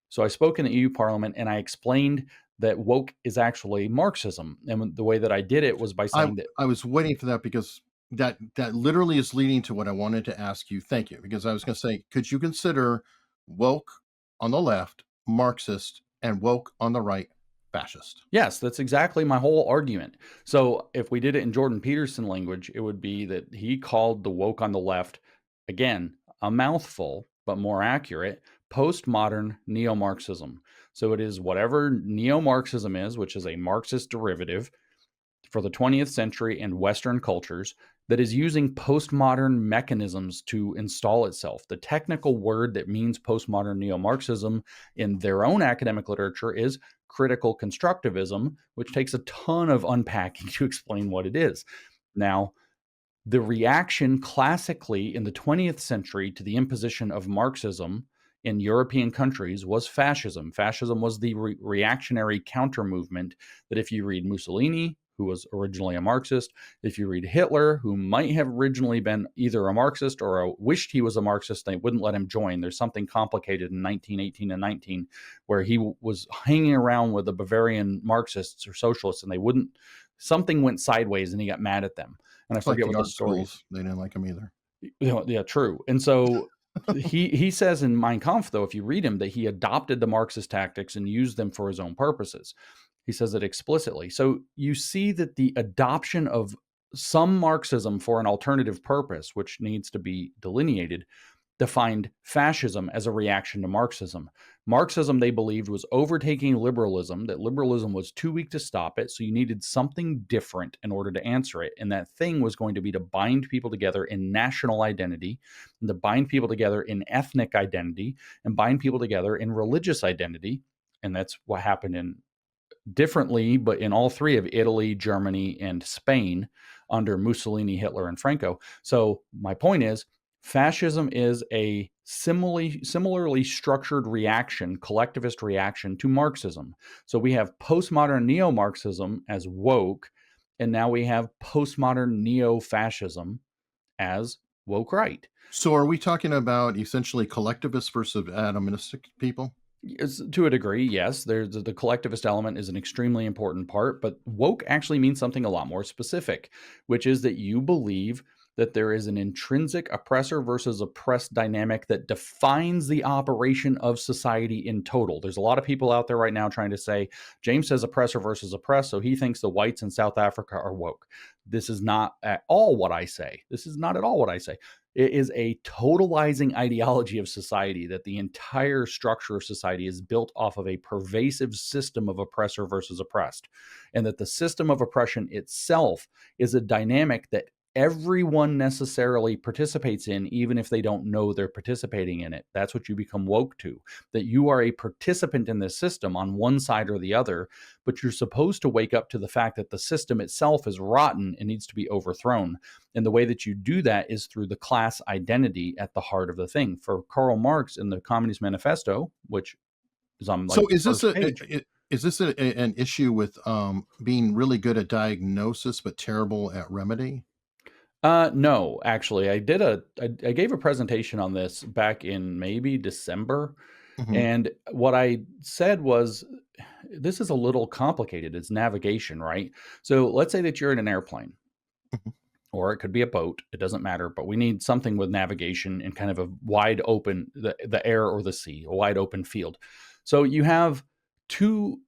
So I spoke in the EU Parliament and I explained that woke is actually Marxism. And the way that I did it was by saying that. I was waiting for that because that literally is leading to what I wanted to ask you. Thank you, because I was going to say, could you consider woke on the left Marxist and woke on the right fascist? Yes, that's exactly my whole argument. So if we did it in Jordan Peterson language, it would be that he called the woke on the left, again, a mouthful, but more accurate, postmodern neo-Marxism. So it is whatever neo-Marxism is, which is a Marxist derivative for the 20th century and Western cultures, that is using postmodern mechanisms to install itself. The technical word that means postmodern neo-Marxism in their own academic literature is critical constructivism, which takes a ton of unpacking to explain what it is. Now, the reaction classically in the 20th century to the imposition of Marxism in European countries was fascism. Fascism was the reactionary counter movement that, if you read Mussolini, who was originally a Marxist, if you read Hitler, who might have originally been either a Marxist or wished he was a Marxist, they wouldn't let him join. There's something complicated in 1918 and 19 where he was hanging around with the Bavarian Marxists or socialists, and something went sideways and he got mad at them. And I It's like forget the what art the story is. schools, they didn't like him either. Yeah, true. And so he says in Mein Kampf, though, if you read him, that he adopted the Marxist tactics and used them for his own purposes. He says it explicitly. So you see that the adoption of some Marxism for an alternative purpose, which needs to be delineated, defined fascism as a reaction to Marxism. Marxism, they believed, was overtaking liberalism, that liberalism was too weak to stop it, so you needed something different in order to answer it. And that thing was going to be to bind people together in national identity, and to bind people together in ethnic identity, and bind people together in religious identity. And that's what happened in differently, but in all three of Italy, Germany, and Spain under Mussolini, Hitler, and Franco. So my point is, fascism is a similarly structured reaction, collectivist reaction to Marxism. So we have postmodern neo-Marxism as woke, and now we have postmodern neo-fascism as woke right. So are we talking about essentially collectivists versus atomistic people? To a degree, yes. There's the collectivist element is an extremely important part, but woke actually means something a lot more specific, which is that you believe that there is an intrinsic oppressor versus oppressed dynamic that defines the operation of society in total. There's a lot of people out there right now trying to say, James says oppressor versus oppressed, so he thinks the whites in South Africa are woke. This is not at all what I say. This is not at all what I say. It is a totalizing ideology of society that the entire structure of society is built off of a pervasive system of oppressor versus oppressed, and that the system of oppression itself is a dynamic that everyone necessarily participates in, even if they don't know they're participating in it. That's what you become woke to, that you are a participant in this system on one side or the other, but you're supposed to wake up to the fact that the system itself is rotten and needs to be overthrown. And the way that you do that is through the class identity at the heart of the thing. For Karl Marx in the Communist Manifesto, which is on like So the first page. is this an issue with being really good at diagnosis but terrible at remedy? No, actually, I gave a presentation on this back in maybe December. Mhm, And what I said was, this is a little complicated. It's navigation, right? So let's say that you're in an airplane, mhm. or it could be a boat. It doesn't matter, but we need something with navigation and kind of a wide open, the air or the sea, a wide open field. So you have two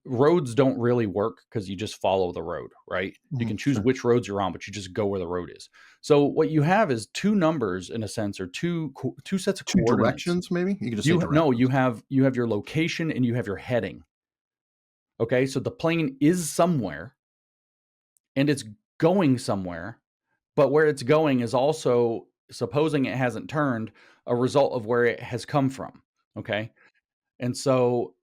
roads don't really work because you just follow the road, right? You Mhm, can choose sure. which roads you're on, but you just go where the road is. So what you have is two numbers in a sense, or two sets of 2 coordinates. directions, maybe? You could just say No, directions. you have your location and you have your heading. Okay, so the plane is somewhere and it's going somewhere, but where it's going is also, supposing it hasn't turned, a result of where it has come from. Okay, and so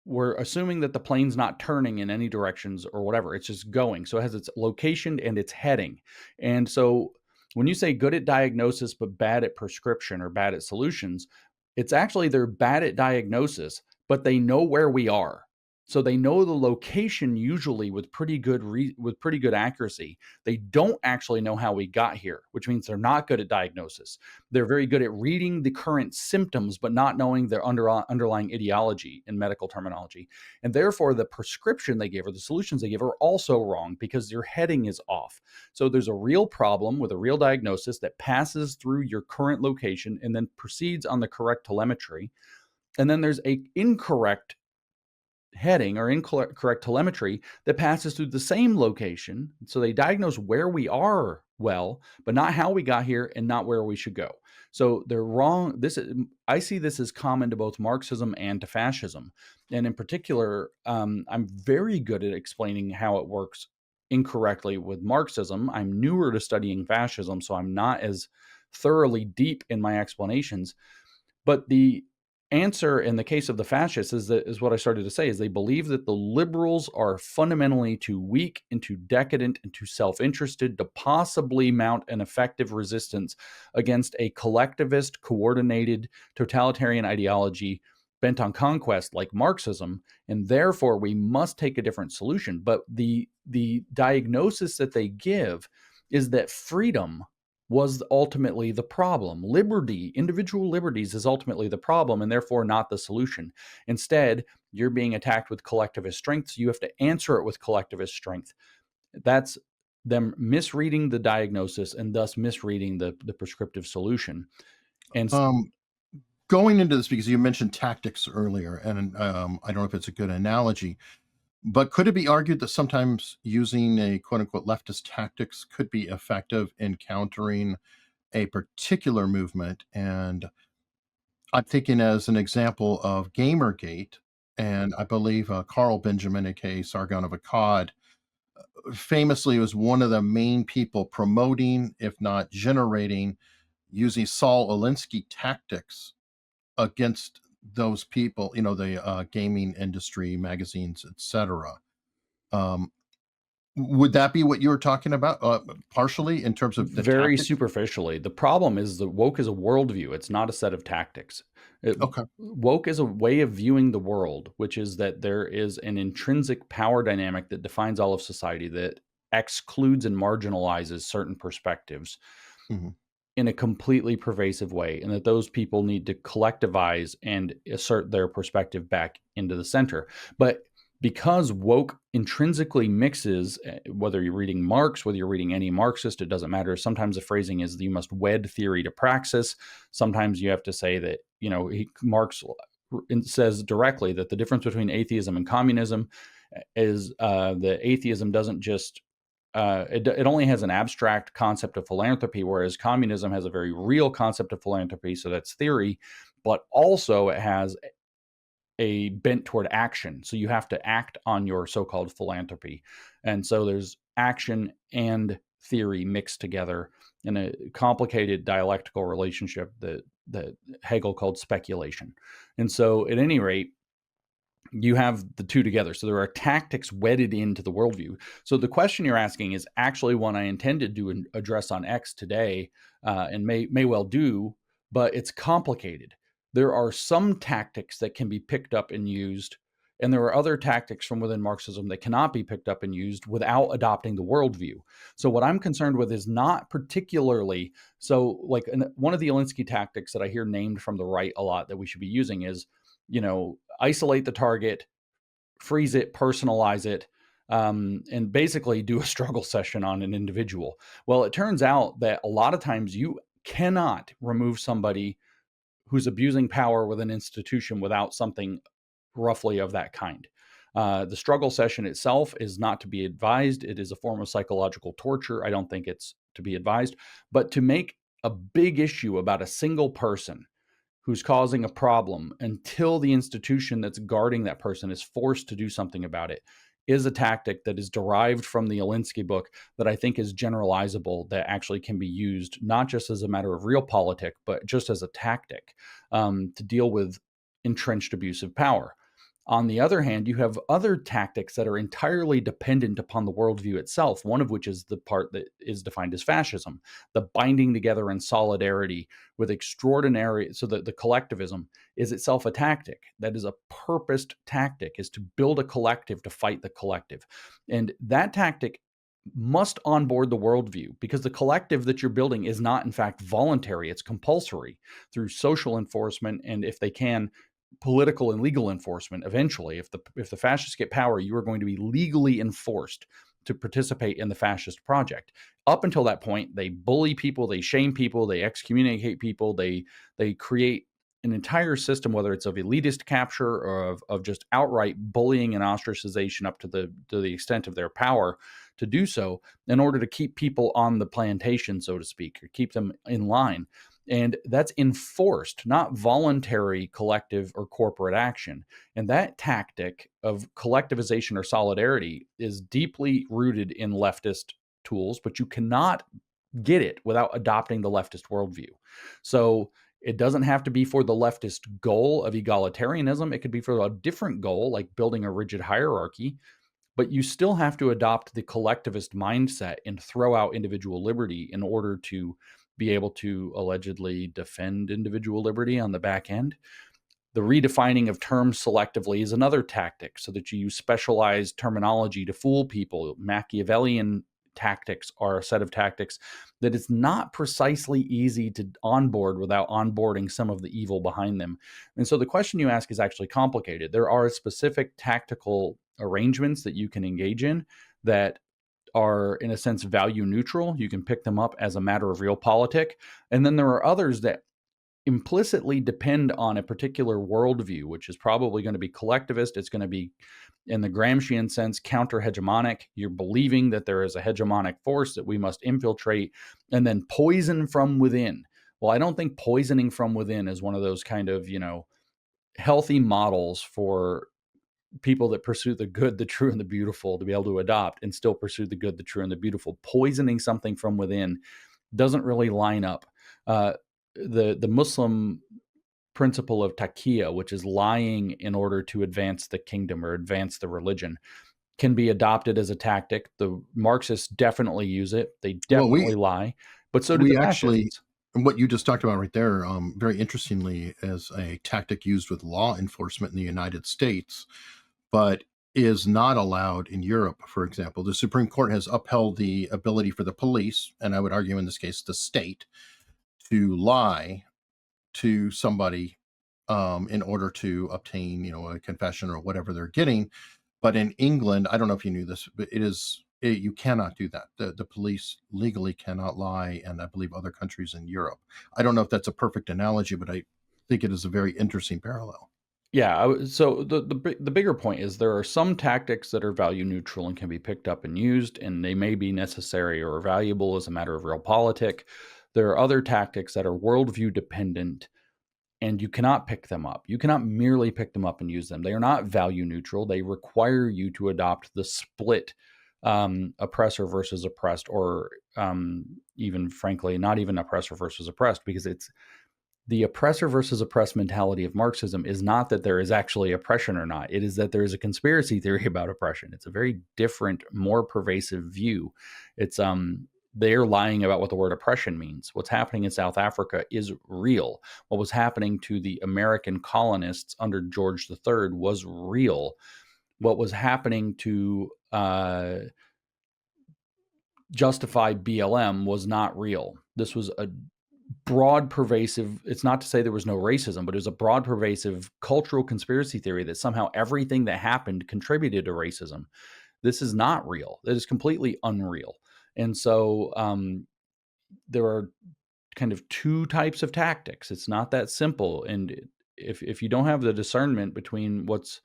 we're assuming that the plane's not turning in any directions or whatever. It's just going. So it has its location and its heading. And so when you say good at diagnosis but bad at prescription or bad at solutions, it's actually they're bad at diagnosis, but they know where we are. So they know the location usually with pretty good accuracy. They don't actually know how we got here, which means they're not good at diagnosis. They're very good at reading the current symptoms, but not knowing their underlying ideology in medical terminology. And therefore, the prescription they give or the solutions they give are also wrong because your heading is off. So there's a real problem with a real diagnosis that passes through your current location and then proceeds on the correct telemetry. And then there's a incorrect heading or incorrect telemetry that passes through the same location. So they diagnose where we are well, but not how we got here and not where we should go. So they're wrong. I see this as common to both Marxism and to fascism. And in particular, I'm very good at explaining how it works incorrectly with Marxism. I'm newer to studying fascism, so I'm not as thoroughly deep in my explanations. But the answer in the case of the fascists is what I started to say, is they believe that the liberals are fundamentally too weak and too decadent and too self-interested to possibly mount an effective resistance against a collectivist, coordinated, totalitarian ideology bent on conquest like Marxism, and therefore we must take a different solution. But the diagnosis that they give is that freedom was ultimately the problem. Liberty, individual liberties, is ultimately the problem and therefore not the solution. Instead, you're being attacked with collectivist strength, so you have to answer it with collectivist strength. That's them misreading the diagnosis and thus misreading the prescriptive solution. And Um, Going into this because you mentioned tactics earlier, and I don't know if it's a good analogy, but could it be argued that sometimes using a quote unquote leftist tactics could be effective in countering a particular movement? And I'm thinking as an example of Gamergate, and I believe Carl Benjamin, aka Sargon of Akkad, famously was one of the main people promoting, if not generating, using Saul Alinsky tactics against those people, the gaming industry, magazines, etc. Um, would that be what you were talking about, partially in terms of the Very tactics? superficially. The problem is that woke is a worldview. It's not a set of tactics. Okay. Woke is a way of viewing the world, which is that there is an intrinsic power dynamic that defines all of society that excludes and marginalizes certain perspectives Mhm. in a completely pervasive way, and that those people need to collectivize and assert their perspective back into the center. But because woke intrinsically mixes, whether you're reading Marx, whether you're reading any Marxist, it doesn't matter. Sometimes the phrasing is that you must wed theory to praxis. Sometimes you have to say that, Marx says directly that the difference between atheism and communism is that atheism doesn't just it only has an abstract concept of philanthropy, whereas communism has a very real concept of philanthropy. So that's theory, but also it has a bent toward action. So you have to act on your so-called philanthropy. And so there's action and theory mixed together in a complicated dialectical relationship that Hegel called speculation. And so at any rate, you have the two together. So there are tactics wedded into the worldview. So the question you're asking is actually one I intended to address on X today, and may well do, but it's complicated. There are some tactics that can be picked up and used, and there are other tactics from within Marxism that cannot be picked up and used without adopting the worldview. So what I'm concerned with is not particularly, so like one of the Alinsky tactics that I hear named from the right a lot that we should be using is, isolate the target, freeze it, personalize it, and basically do a struggle session on an individual. Well, it turns out that a lot of times you cannot remove somebody who's abusing power with an institution without something roughly of that kind. The struggle session itself is not to be advised. It is a form of psychological torture. I don't think it's to be advised. But to make a big issue about a single person who's causing a problem until the institution that's guarding that person is forced to do something about it is a tactic that is derived from the Alinsky book that I think is generalizable, that actually can be used not just as a matter of realpolitik, but just as a tactic to deal with entrenched abusive power. On the other hand, you have other tactics that are entirely dependent upon the worldview itself, one of which is the part that is defined as fascism, the binding together in solidarity with extraordinary, so that the collectivism is itself a tactic. That is a purposed tactic, is to build a collective to fight the collective. And that tactic must onboard the worldview, because the collective that you're building is not, in fact, voluntary. It's compulsory through social enforcement, and if they can, political and legal enforcement. Eventually, if the fascists get power, you are going to be legally enforced to participate in the fascist project. Up until that point, they bully people, they shame people, they excommunicate people, they create an entire system, whether it's of elitist capture or of just outright bullying and ostracization up to the extent of their power to do so, in order to keep people on the plantation, so to speak, or keep them in line. And that's enforced, not voluntary collective or corporate action. And that tactic of collectivization or solidarity is deeply rooted in leftist tools, but you cannot get it without adopting the leftist worldview. So it doesn't have to be for the leftist goal of egalitarianism. It could be for a different goal, like building a rigid hierarchy. But you still have to adopt the collectivist mindset and throw out individual liberty in order to be able to allegedly defend individual liberty on the back end. The redefining of terms selectively is another tactic, so that you use specialized terminology to fool people. Machiavellian tactics are a set of tactics that it's not precisely easy to onboard without onboarding some of the evil behind them. And so the question you ask is actually complicated. There are specific tactical arrangements that you can engage in that are, in a sense, value neutral. You can pick them up as a matter of realpolitik. And then there are others that implicitly depend on a particular worldview, which is probably going to be collectivist. It's going to be, in the Gramscian sense, counter-hegemonic. You're believing that there is a hegemonic force that we must infiltrate and then poison from within. Well, I don't think poisoning from within is one of those kind of, healthy models for people that pursue the good, the true, and the beautiful to be able to adopt and still pursue the good, the true, and the beautiful. Poisoning something from within doesn't really line up. The Muslim principle of takia, which is lying in order to advance the kingdom or advance the religion, can be adopted as a tactic. The Marxists definitely use it. They Well, definitely lie, but so do the we actually, fascists. what you just talked about right there, very interestingly, as a tactic used with law enforcement in the United States, but is not allowed in Europe, for example. The Supreme Court has upheld the ability for the police, and I would argue in this case the state, to lie to somebody in order to obtain, a confession or whatever they're getting. But in England, I don't know if you knew this, but you cannot do that. The police legally cannot lie, and I believe other countries in Europe. I don't know if that's a perfect analogy, but I think it is a very interesting parallel. Yeah. So the bigger point is there are some tactics that are value neutral and can be picked up and used, and they may be necessary or valuable as a matter of realpolitik. There are other tactics that are worldview dependent, and you cannot pick them up. You cannot merely pick them up and use them. They are not value neutral. They require you to adopt the split oppressor versus oppressed, or even frankly, not even oppressor versus oppressed, because it's the oppressor versus oppressed mentality of Marxism is not that there is actually oppression or not. It is that there is a conspiracy theory about oppression. It's a very different, more pervasive view. It's they're lying about what the word oppression means. What's happening in South Africa is real. What was happening to the American colonists under George III was real. What was happening to justify BLM was not real. This was a broad, pervasive, it's not to say there was no racism, but it was a broad, pervasive cultural conspiracy theory that somehow everything that happened contributed to racism. This is not real. It is completely unreal. And so there are kind of two types of tactics. It's not that simple. And if you don't have the discernment between what's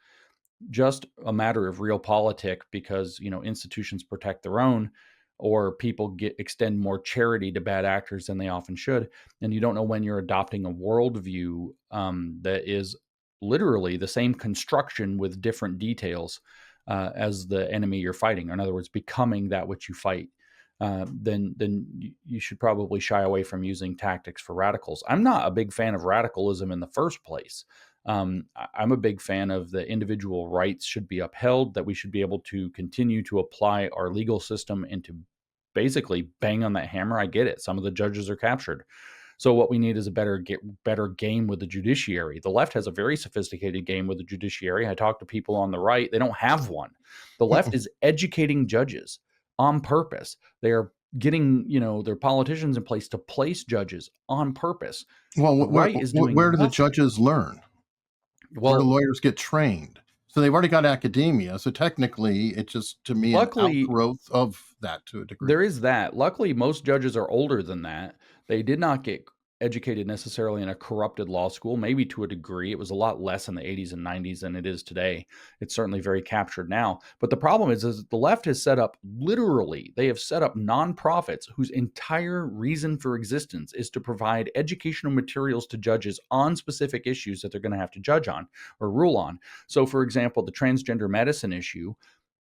just a matter of realpolitik because institutions protect their own, or people extend more charity to bad actors than they often should, and you don't know when you're adopting a worldview that is literally the same construction with different details as the enemy you're fighting, or in other words, becoming that which you fight, then you should probably shy away from using tactics for radicals. I'm not a big fan of radicalism in the first place. I'm a big fan of the individual rights should be upheld, that we should be able to continue to apply our legal system and to basically bang on that hammer. I get it. Some of the judges are captured. So what we need is a better game with the judiciary. The left has a very sophisticated game with the judiciary. I talk to people on the right. They don't have one. The left is educating judges on purpose. They are getting, their politicians in place to place judges on purpose. Well, The right is doing where do the nothing. judges learn? Where do lawyers get trained? So they've already got academia. So technically, it's just, to me, Luckily, an outgrowth of that to a degree. there is that. Luckily, most judges are older than that. They did not get educated necessarily in a corrupted law school, maybe to a degree. It was a lot less in the 80s and 90s than it is today. It's certainly very captured now. But the problem is the left has set up, literally, they have set up nonprofits whose entire reason for existence is to provide educational materials to judges on specific issues that they're going to have to judge on or rule on. So, for example, the transgender medicine issue,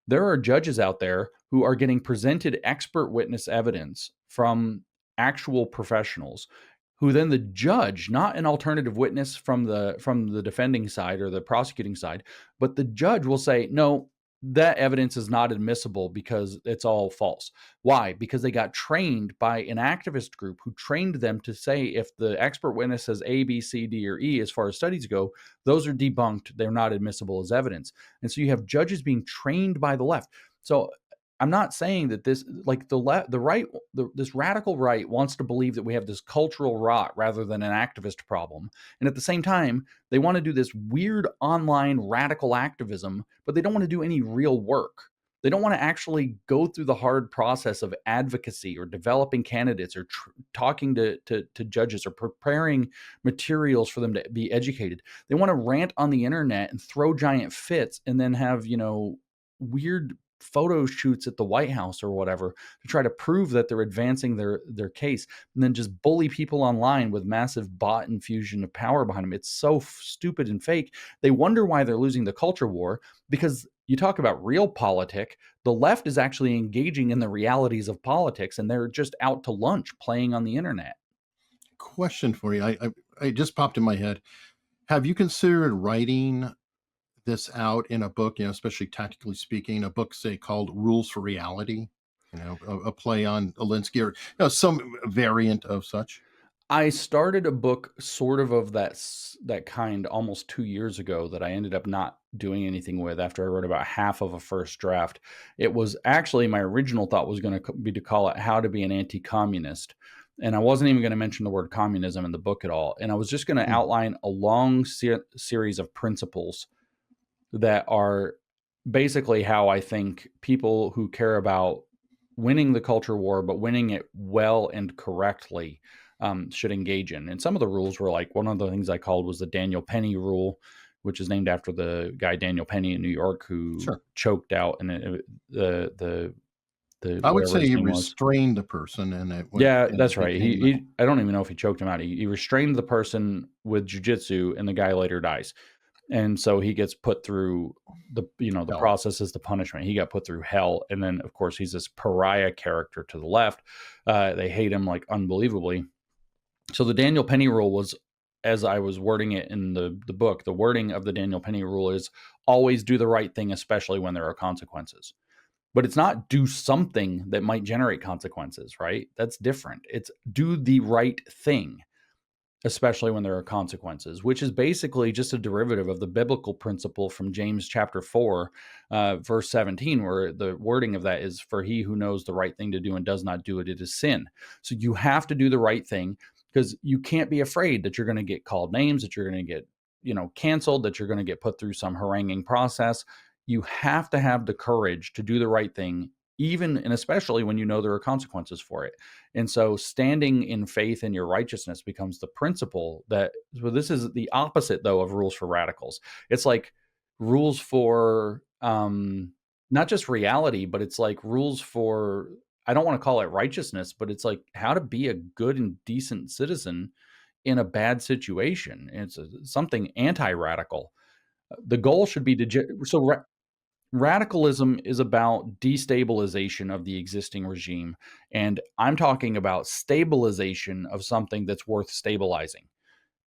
there are judges out there who are getting presented expert witness evidence from actual professionals, who then the judge, not an alternative witness from the defending side or the prosecuting side, but the judge will say, no, that evidence is not admissible because it's all false. Why? Because they got trained by an activist group who trained them to say, if the expert witness says A, B, C, D, or E, as far as studies go, those are debunked. They're not admissible as evidence. And so you have judges being trained by the left. So I'm not saying that this, like this radical right wants to believe that we have this cultural rot rather than an activist problem. And at the same time, they want to do this weird online radical activism, but they don't want to do any real work. They don't want to actually go through the hard process of advocacy or developing candidates or talking to judges or preparing materials for them to be educated. They want to rant on the internet and throw giant fits and then have, weird photo shoots at the White House or whatever to try to prove that they're advancing their case, and then just bully people online with massive bot infusion of power behind them. It's so stupid and fake. They wonder why they're losing the culture war, because you talk about realpolitik, the left is actually engaging in the realities of politics, and they're just out to lunch playing on the internet. Question for you. I just popped in my head. Have you considered writing this out in a book, especially tactically speaking, a book, say, called Rules for Reality, a play on Alinsky, or some variant of such? I started a book sort of that kind almost 2 years ago that I ended up not doing anything with after I wrote about half of a first draft. It was actually my original thought was going to be to call it How to Be an Anti-Communist. And I wasn't even going to mention the word communism in the book at all. And I was just going to Hmm. outline a long series of principles that are basically how I think people who care about winning the culture war, but winning it well and correctly, should engage in. And some of the rules were like, one of the things I called was the Daniel Penny rule, which is named after the guy Daniel Penny in New York who Sure. choked out and the I would whatever say his he name was. restrained the person, and Yeah, and it that's right. became He I don't even know if he choked him out. He restrained the person with jujitsu, and the guy later dies. And so he gets put through the hell. process is the punishment. He got put through hell, and then of course he's this pariah character to the left. They hate him like unbelievably. So the Daniel Penny rule was, as I was wording it in the book, the wording of the Daniel Penny rule is always do the right thing, especially when there are consequences. But it's not do something that might generate consequences, right? That's different. It's do the right thing, especially when there are consequences, which is basically just a derivative of the biblical principle from James chapter 4, verse 17, where the wording of that is, for he who knows the right thing to do and does not do it, it is sin. So you have to do the right thing because you can't be afraid that you're going to get called names, that you're going to get, canceled, that you're going to get put through some haranguing process. You have to have the courage to do the right thing, even and especially when you know there are consequences for it. And so standing in faith in your righteousness becomes the principle so this is the opposite though of rules for radicals. It's like rules for not just reality, but it's like rules for, I don't want to call it righteousness, but it's like how to be a good and decent citizen in a bad situation. It's something anti-radical. The goal should be radicalism is about destabilization of the existing regime, and I'm talking about stabilization of something that's worth stabilizing.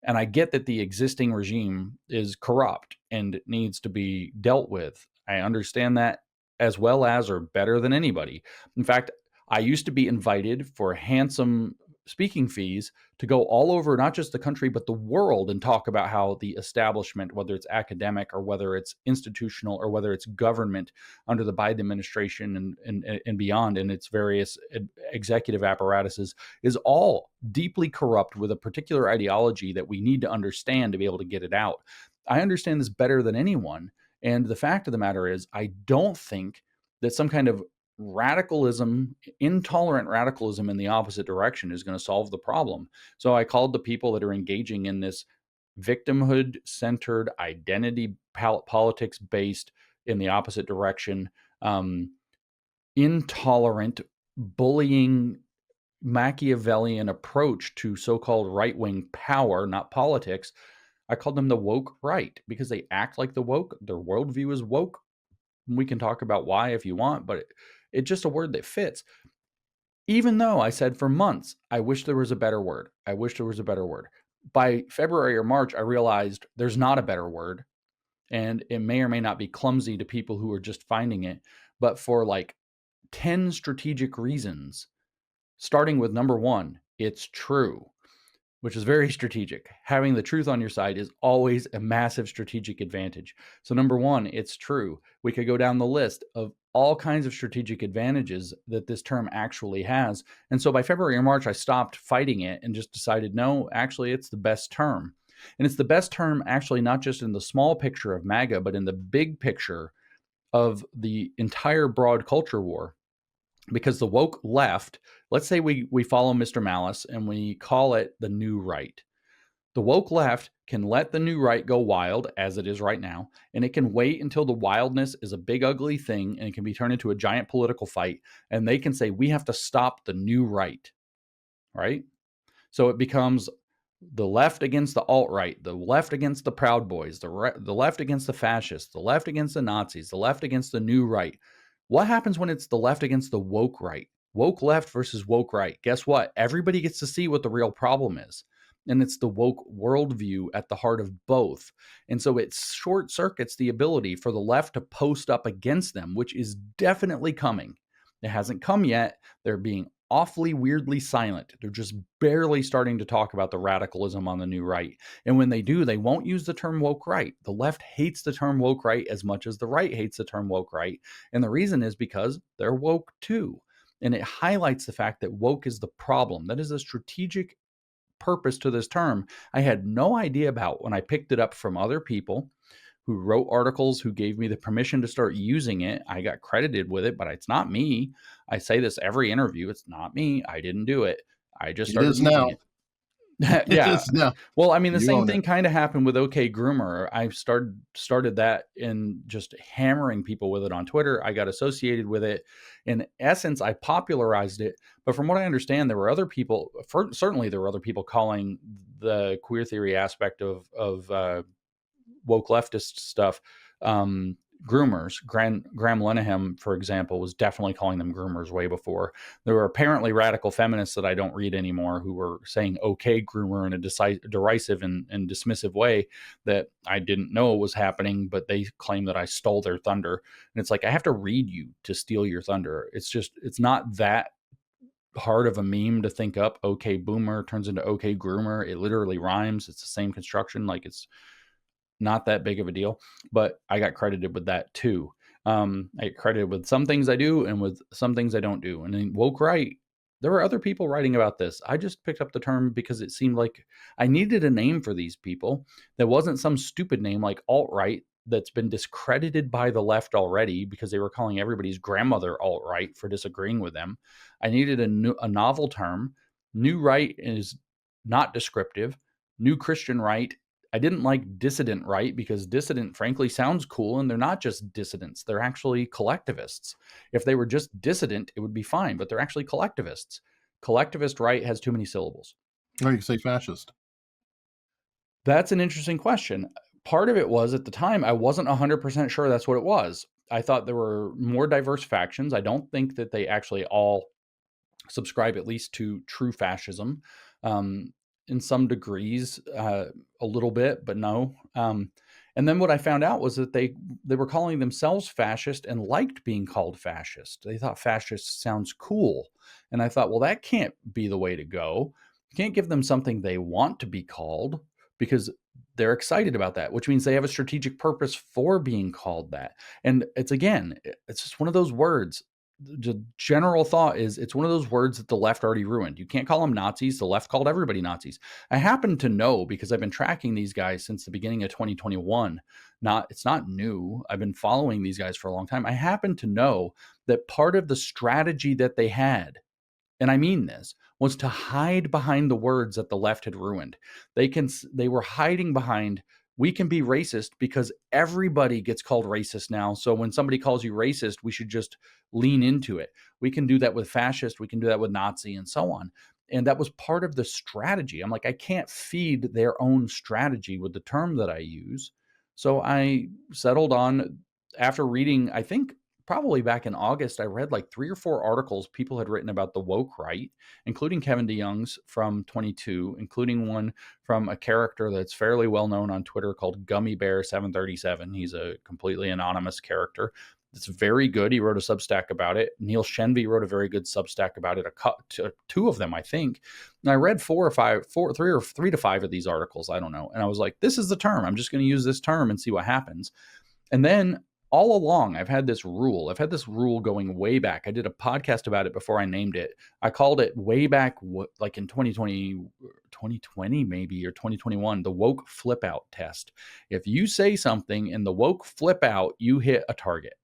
And I get that the existing regime is corrupt and needs to be dealt with. I understand that as well as or better than anybody. In fact, I used to be invited for handsome speaking fees to go all over not just the country but the world and talk about how the establishment, whether it's academic or whether it's institutional or whether it's government under the Biden administration and beyond, and its various executive apparatuses, is all deeply corrupt with a particular ideology that we need to understand to be able to get it out. I understand this better than anyone. And the fact of the matter is, I don't think that some kind of radicalism, intolerant radicalism in the opposite direction is going to solve the problem. So I called the people that are engaging in this victimhood centered, identity politics based in the opposite direction, intolerant, bullying, Machiavellian approach to so-called right-wing power, not politics. I called them the woke right because they act like the woke. Their worldview is woke. We can talk about why if you want, but it's just a word that fits. Even though I said for months, I wish there was a better word. I wish there was a better word. By February or March, I realized there's not a better word. And it may or may not be clumsy to people who are just finding it. But for like 10 strategic reasons, starting with number one, it's true, which is very strategic. Having the truth on your side is always a massive strategic advantage. So number one, it's true. We could go down the list of all kinds of strategic advantages that this term actually has. And so by February or March, I stopped fighting it and just decided, no, actually, it's the best term. And it's the best term actually not just in the small picture of MAGA, but in the big picture of the entire broad culture war. Because the woke left, let's say we follow Mr. Malice and we call it the new right. The woke left can let the new right go wild, as it is right now, and it can wait until the wildness is a big, ugly thing and it can be turned into a giant political fight. And they can say, we have to stop the new right, right? So it becomes the left against the alt-right, the left against the Proud Boys, the left against the fascists, the left against the Nazis, the left against the new right. What happens when it's the left against the woke right? Woke left versus woke right. Guess what? Everybody gets to see what the real problem is. and it's the woke worldview at the heart of both. And so it short circuits the ability for the left to post up against them, which is definitely coming. It hasn't come yet. They're being awfully weirdly silent. They're just barely starting to talk about the radicalism on the new right. And when they do, they won't use the term woke right. The left hates the term woke right as much as the right hates the term woke right. And the reason is because they're woke too. And it highlights the fact that woke is the problem. That is a strategic purpose to this term I had no idea about when I picked it up from other people who wrote articles, who gave me the permission to start using it. I got credited with it, but it's not me. I say this every interview. It's not me. I didn't do it. I just It started is now. using it. It Yeah. is now. Well, I mean, the You same own thing it. kind of happened with OK Groomer. I started that in just hammering people with it on Twitter. I got associated with it. In essence, I popularized it. But from what I understand, there were other people. Certainly, there were other people calling the queer theory aspect of woke leftist stuff groomers. Graham Linehan, for example, was definitely calling them groomers way before. There were apparently radical feminists that I don't read anymore who were saying okay groomer in a derisive and dismissive way that I didn't know was happening, but they claim that I stole their thunder. And it's like, I have to read you to steal your thunder. It's not that hard of a meme to think up. Okay boomer turns into okay groomer. It literally rhymes. It's the same construction. Like, it's not that big of a deal, but I got credited with that too. I get credited with some things I do and with some things I don't do. And in woke right, there were other people writing about this. I just picked up the term because it seemed like I needed a name for these people that wasn't some stupid name like alt-right that's been discredited by the left already because they were calling everybody's grandmother alt-right for disagreeing with them. I needed a novel term. New right is not descriptive. New Christian right, I didn't like dissident right because dissident, frankly, sounds cool, and they're not just dissidents. They're actually collectivists. If they were just dissident, it would be fine, but they're actually collectivists. Collectivist right has too many syllables. Or you can say fascist. That's an interesting question. Part of it was, at the time, I wasn't 100% sure that's what it was. I thought there were more diverse factions. I don't think that they actually all subscribe at least to true fascism. In some degrees, a little bit, but no. And then what I found out was that they were calling themselves fascist and liked being called fascist. They thought fascist sounds cool. And I thought, well, that can't be the way to go. You can't give them something they want to be called because they're excited about that, which means they have a strategic purpose for being called that. And it's just one of those words. The general thought is it's one of those words that the left already ruined. You can't call them Nazis. The left called everybody Nazis. I happen to know, because I've been tracking these guys since the beginning of 2021. It's not new. I've been following these guys for a long time. I happen to know that part of the strategy that they had, and I mean this, was to hide behind the words that the left had ruined. They were hiding behind, we can be racist because everybody gets called racist now. So when somebody calls you racist, we should just lean into it. We can do that with fascist, we can do that with Nazi, and so on. And that was part of the strategy. I'm like, I can't feed their own strategy with the term that I use. So I settled on, after reading, I think probably back in August, I read like 3 or 4 articles people had written about the woke right, including Kevin DeYoung's from 22, including one from a character that's fairly well known on Twitter called Gummy Bear 737. He's a completely anonymous character. It's very good. He wrote a Substack about it. Neil Shenvi wrote a very good Substack about it. 2 of them, I think. And I read 3 to 5 of these articles. I don't know. And I was like, this is the term. I'm just going to use this term and see what happens. And then all along, I've had this rule. I've had this rule going way back. I did a podcast about it before I named it. I called it way back, like in 2020 maybe, or 2021, the woke flip out test. If you say something in the woke flip out, you hit a target.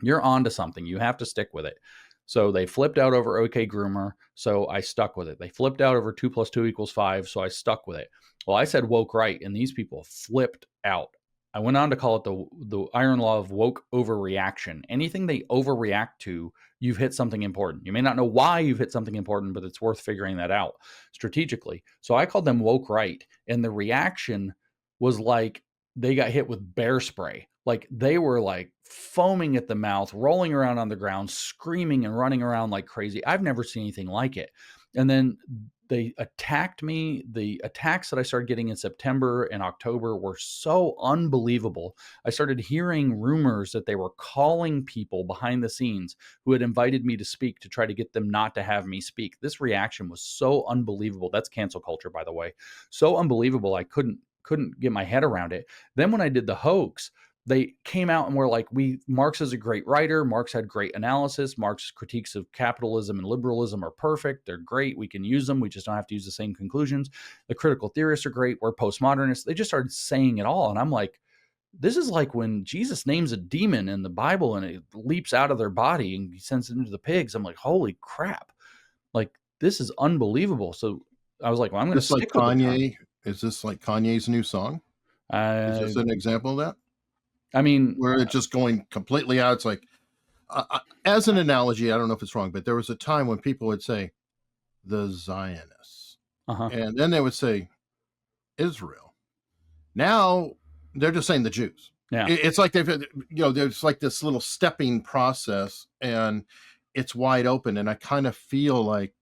You're onto something. You have to stick with it. So they flipped out over OK Groomer, so I stuck with it. They flipped out over 2 + 2 = 5, so I stuck with it. Well, I said woke right, and these people flipped out. I went on to call it the iron law of woke overreaction. Anything they overreact to, you've hit something important. You may not know why you've hit something important, but it's worth figuring that out strategically. So I called them woke right, and the reaction was like they got hit with bear spray. Like they were like foaming at the mouth, rolling around on the ground, screaming and running around like crazy. I've never seen anything like it. And then they attacked me. The attacks that I started getting in September and October were so unbelievable. I started hearing rumors that they were calling people behind the scenes who had invited me to speak to try to get them not to have me speak. This reaction was so unbelievable. That's cancel culture, by the way. So unbelievable. I couldn't get my head around it. Then when I did the hoax, they came out and were like, Marx is a great writer. Marx had great analysis. Marx's critiques of capitalism and liberalism are perfect. They're great. We can use them. We just don't have to use the same conclusions. The critical theorists are great. We're postmodernists. They just started saying it all. And I'm like, this is like when Jesus names a demon in the Bible and it leaps out of their body and he sends it into the pigs. I'm like, holy crap. Like, this is unbelievable. So I was like, well, I'm going to Just like stick with the term. Kanye. Is this like Kanye's new song? Is this an example of that? I mean, Where it's just going completely out. It's like, as an analogy, I don't know if it's wrong, but there was a time when people would say the Zionists, and then they would say Israel. Now they're just saying the Jews. Yeah. It's like there's like this little stepping process, and it's wide open. And I kind of feel like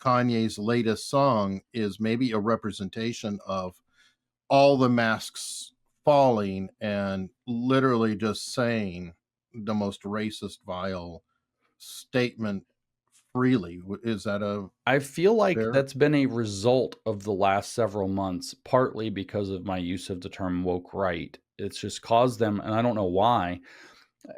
Kanye's latest song is maybe a representation of all the masks falling and literally just saying the most racist, vile statement freely. Is that I feel like fair? that's been a result of the last several months, partly because of my use of the term woke right. It's just caused them, and I don't know why.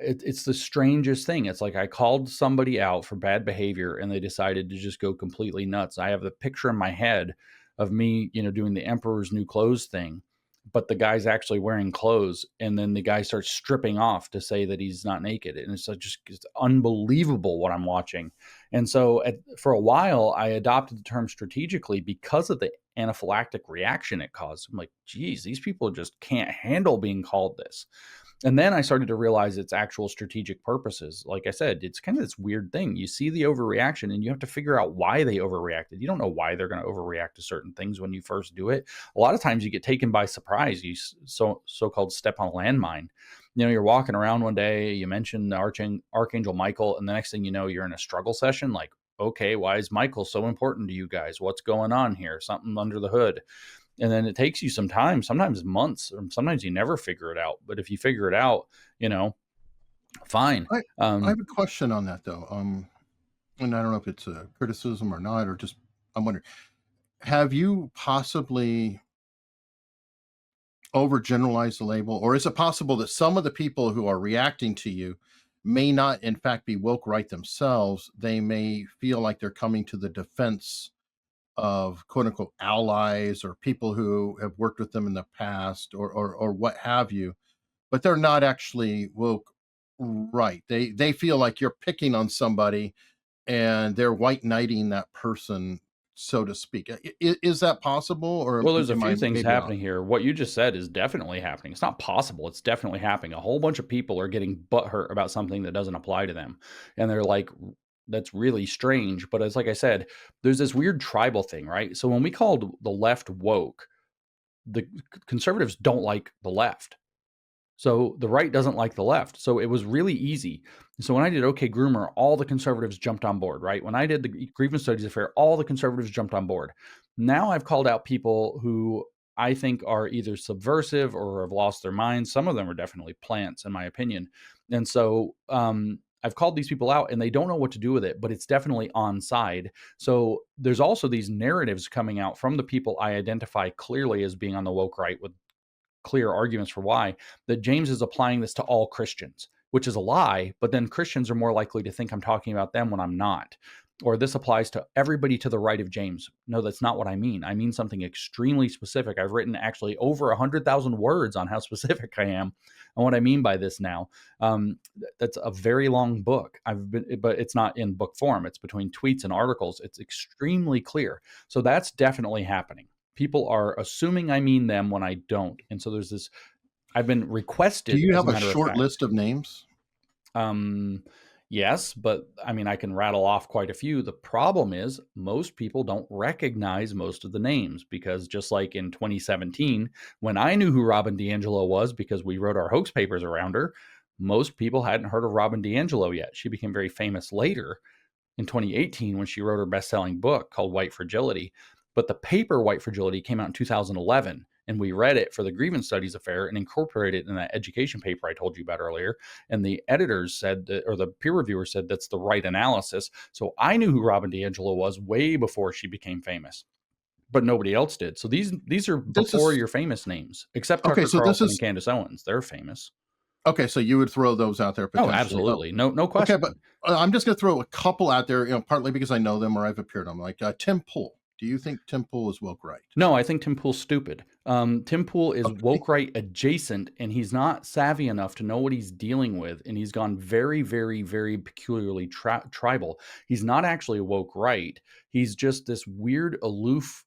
It's the strangest thing. It's like I called somebody out for bad behavior and they decided to just go completely nuts. I have the picture in my head of me, doing the Emperor's New Clothes thing, but the guy's actually wearing clothes, and then the guy starts stripping off to say that he's not naked, and it's unbelievable what I'm watching. And so for a while I adopted the term strategically because of the anaphylactic reaction it caused. I'm like, geez, these people just can't handle being called this. And then I started to realize its actual strategic purposes. Like I said, it's kind of this weird thing. You see the overreaction and you have to figure out why they overreacted. You don't know why they're going to overreact to certain things when you first do it. A lot of times you get taken by surprise. You so-called step on a landmine. You're walking around one day, you mention Archangel Michael, and the next thing you know, you're in a struggle session. Like, okay, why is Michael so important to you guys? What's going on here? Something under the hood. And then it takes you some time, sometimes months, or sometimes you never figure it out. But if you figure it out, fine. I have a question on that though. And I don't know if it's a criticism or not, or just I'm wondering, have you possibly overgeneralized the label, or is it possible that some of the people who are reacting to you may not in fact be woke right themselves? They may feel like they're coming to the defense of quote unquote allies or people who have worked with them in the past, or what have you, but they're not actually woke right. They feel like you're picking on somebody and they're white knighting that person, so to speak. Is that possible, or Well, there's a am few I things maybe off? happening here. What you just said is definitely happening. It's not possible. It's definitely happening. A whole bunch of people are getting butthurt about something that doesn't apply to them. And they're like, that's really strange. But it's like I said, there's this weird tribal thing, right? So when we called the left woke, the conservatives don't like the left. So the right doesn't like the left. So it was really easy. So when I did OK Groomer, all the conservatives jumped on board, right? When I did the Grievance Studies Affair, all the conservatives jumped on board. Now I've called out people who I think are either subversive or have lost their minds. Some of them are definitely plants, in my opinion. And so I've called these people out and they don't know what to do with it, but it's definitely on side. So there's also these narratives coming out from the people I identify clearly as being on the woke right, with clear arguments for why, that James is applying this to all Christians, which is a lie. But then Christians are more likely to think I'm talking about them when I'm not. Or this applies to everybody to the right of James. No, that's not what I mean. I mean something extremely specific. I've written actually over 100,000 words on how specific I am and what I mean by this now. That's a very long book. But it's not in book form. It's between tweets and articles. It's extremely clear. So that's definitely happening. People are assuming I mean them when I don't. And so there's this, I've been requested. Do you as have a matter of short fact. list of names? Yes, but I mean, I can rattle off quite a few. The problem is most people don't recognize most of the names, because just like in 2017, when I knew who Robin DiAngelo was because we wrote our hoax papers around her, most people hadn't heard of Robin DiAngelo yet. She became very famous later. in 2018 when she wrote her best-selling book called White Fragility. But the paper White Fragility came out in 2011, and we read it for the Grievance Studies affair and incorporated it in that education paper I told you about earlier. And the editors said that, or the peer reviewer said, that's the right analysis. So I knew who Robin DiAngelo was way before she became famous, but nobody else did. So these are This before is your famous names, except okay. Tucker So this Carlson and is Candace Owens. They're famous. okay. So you would throw those out there Oh, potentially. Oh, absolutely. No okay, question. but I'm just going to throw a couple out there. Partly because I know them or I've appeared on them, like Tim Pool. Do you think Tim Pool is woke right? No, I think Tim Pool's stupid. Tim Pool is Okay. woke right adjacent, and he's not savvy enough to know what he's dealing with, and he's gone very, very, very peculiarly tribal. He's not actually woke right. He's just this weird, aloof,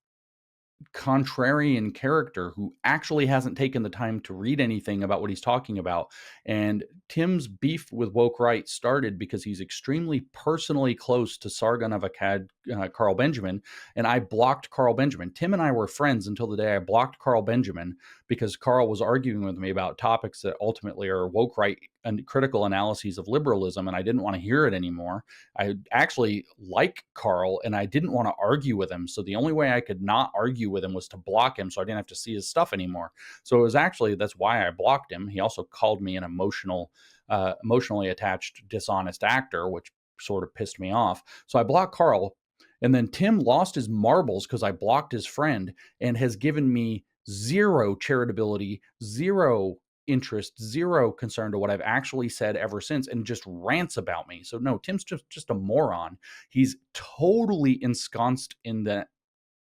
contrarian character who actually hasn't taken the time to read anything about what he's talking about. And Tim's beef with woke right started because he's extremely personally close to Sargon of Akkad, Carl Benjamin, and I blocked Carl Benjamin. Tim and I were friends until the day I blocked Carl Benjamin because Carl was arguing with me about topics that ultimately are woke right and critical analyses of liberalism, and I didn't want to hear it anymore. I actually like Carl, and I didn't want to argue with him. So the only way I could not argue with him was to block him, so I didn't have to see his stuff anymore. So it was actually, that's why I blocked him. He also called me an emotionally attached, dishonest actor, which sort of pissed me off. So I blocked Carl, and then Tim lost his marbles because I blocked his friend, and has given me zero charitability, zero interest, zero concern to what I've actually said ever since, and just rants about me. So no, Tim's just a moron. He's totally ensconced in that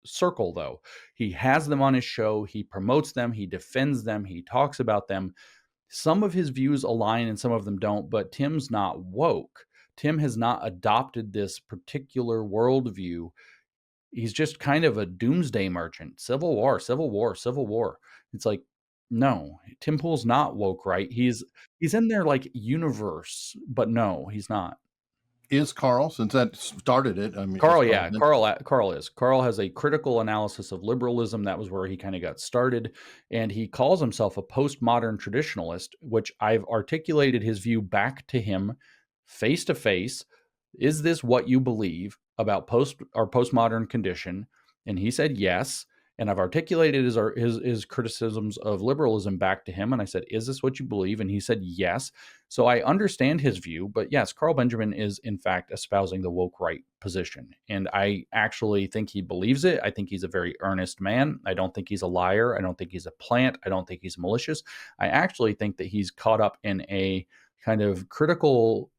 circle, though. He has them on his show, he promotes them, he defends them, he talks about them. Some of his views align and some of them don't, but Tim's not woke. Tim has not adopted this particular worldview. He's just kind of a doomsday merchant. Civil war, civil war, civil war. It's like, no, Tim Pool's not woke, right? He's in their like universe, but no, he's not. Is Carl, since that started it? I mean, is Carl, Carl yeah, mentioned? Carl is. Carl has a critical analysis of liberalism. That was where he kind of got started, and he calls himself a postmodern traditionalist, which I've articulated his view back to him face to face. Is this what you believe about our postmodern condition? And he said yes. And I've articulated his criticisms of liberalism back to him, and I said, "Is this what you believe?" And he said yes. So I understand his view, but yes, Carl Benjamin is in fact espousing the woke right position. And I actually think he believes it. I think he's a very earnest man. I don't think he's a liar. I don't think he's a plant. I don't think he's malicious. I actually think that he's caught up in a kind of critical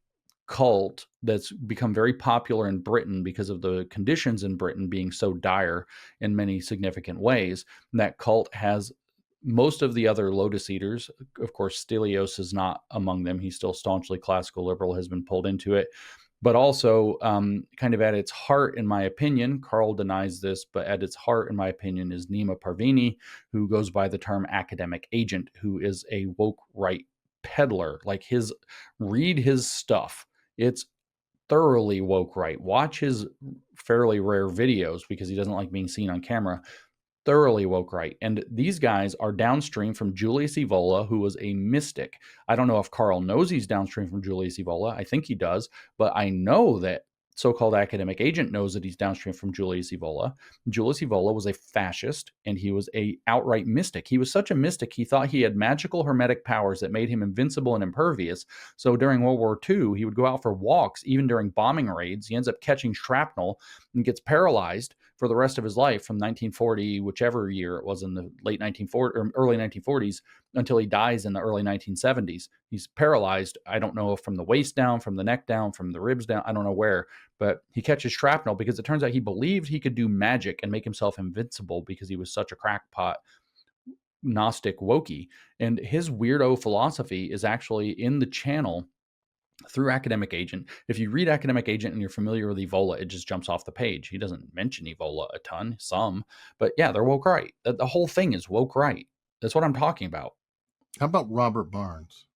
cult that's become very popular in Britain because of the conditions in Britain being so dire in many significant ways. And that cult has most of the other Lotus Eaters. Of course, Stelios is not among them. He's still staunchly classical liberal, has been pulled into it. But also, kind of at its heart, in my opinion, Carl denies this, but at its heart, in my opinion, is Nima Parvini, who goes by the term academic agent, who is a woke right peddler. Like read his stuff. It's thoroughly woke right. Watch his fairly rare videos because he doesn't like being seen on camera. Thoroughly woke right. And these guys are downstream from Julius Evola, who was a mystic. I don't know if Carl knows he's downstream from Julius Evola. I think he does, but I know that so-called academic agent knows that he's downstream from Julius Evola. Julius Evola was a fascist, and he was a outright mystic. He was such a mystic, he thought he had magical hermetic powers that made him invincible and impervious. So during World War II, he would go out for walks, even during bombing raids. He ends up catching shrapnel and gets paralyzed for the rest of his life from 1940, whichever year it was, in the late 1940s or early 1940s, until he dies in the early 1970s. He's paralyzed. I don't know if from the waist down, from the neck down, from the ribs down. I don't know where, but he catches shrapnel because it turns out he believed he could do magic and make himself invincible because he was such a crackpot Gnostic wokey. And his weirdo philosophy is actually in the channel through Academic Agent. If you read Academic Agent and you're familiar with Evola, it just jumps off the page. He doesn't mention Evola a ton, but yeah, they're woke right. The whole thing is woke right. That's what I'm talking about. How about Robert Barnes?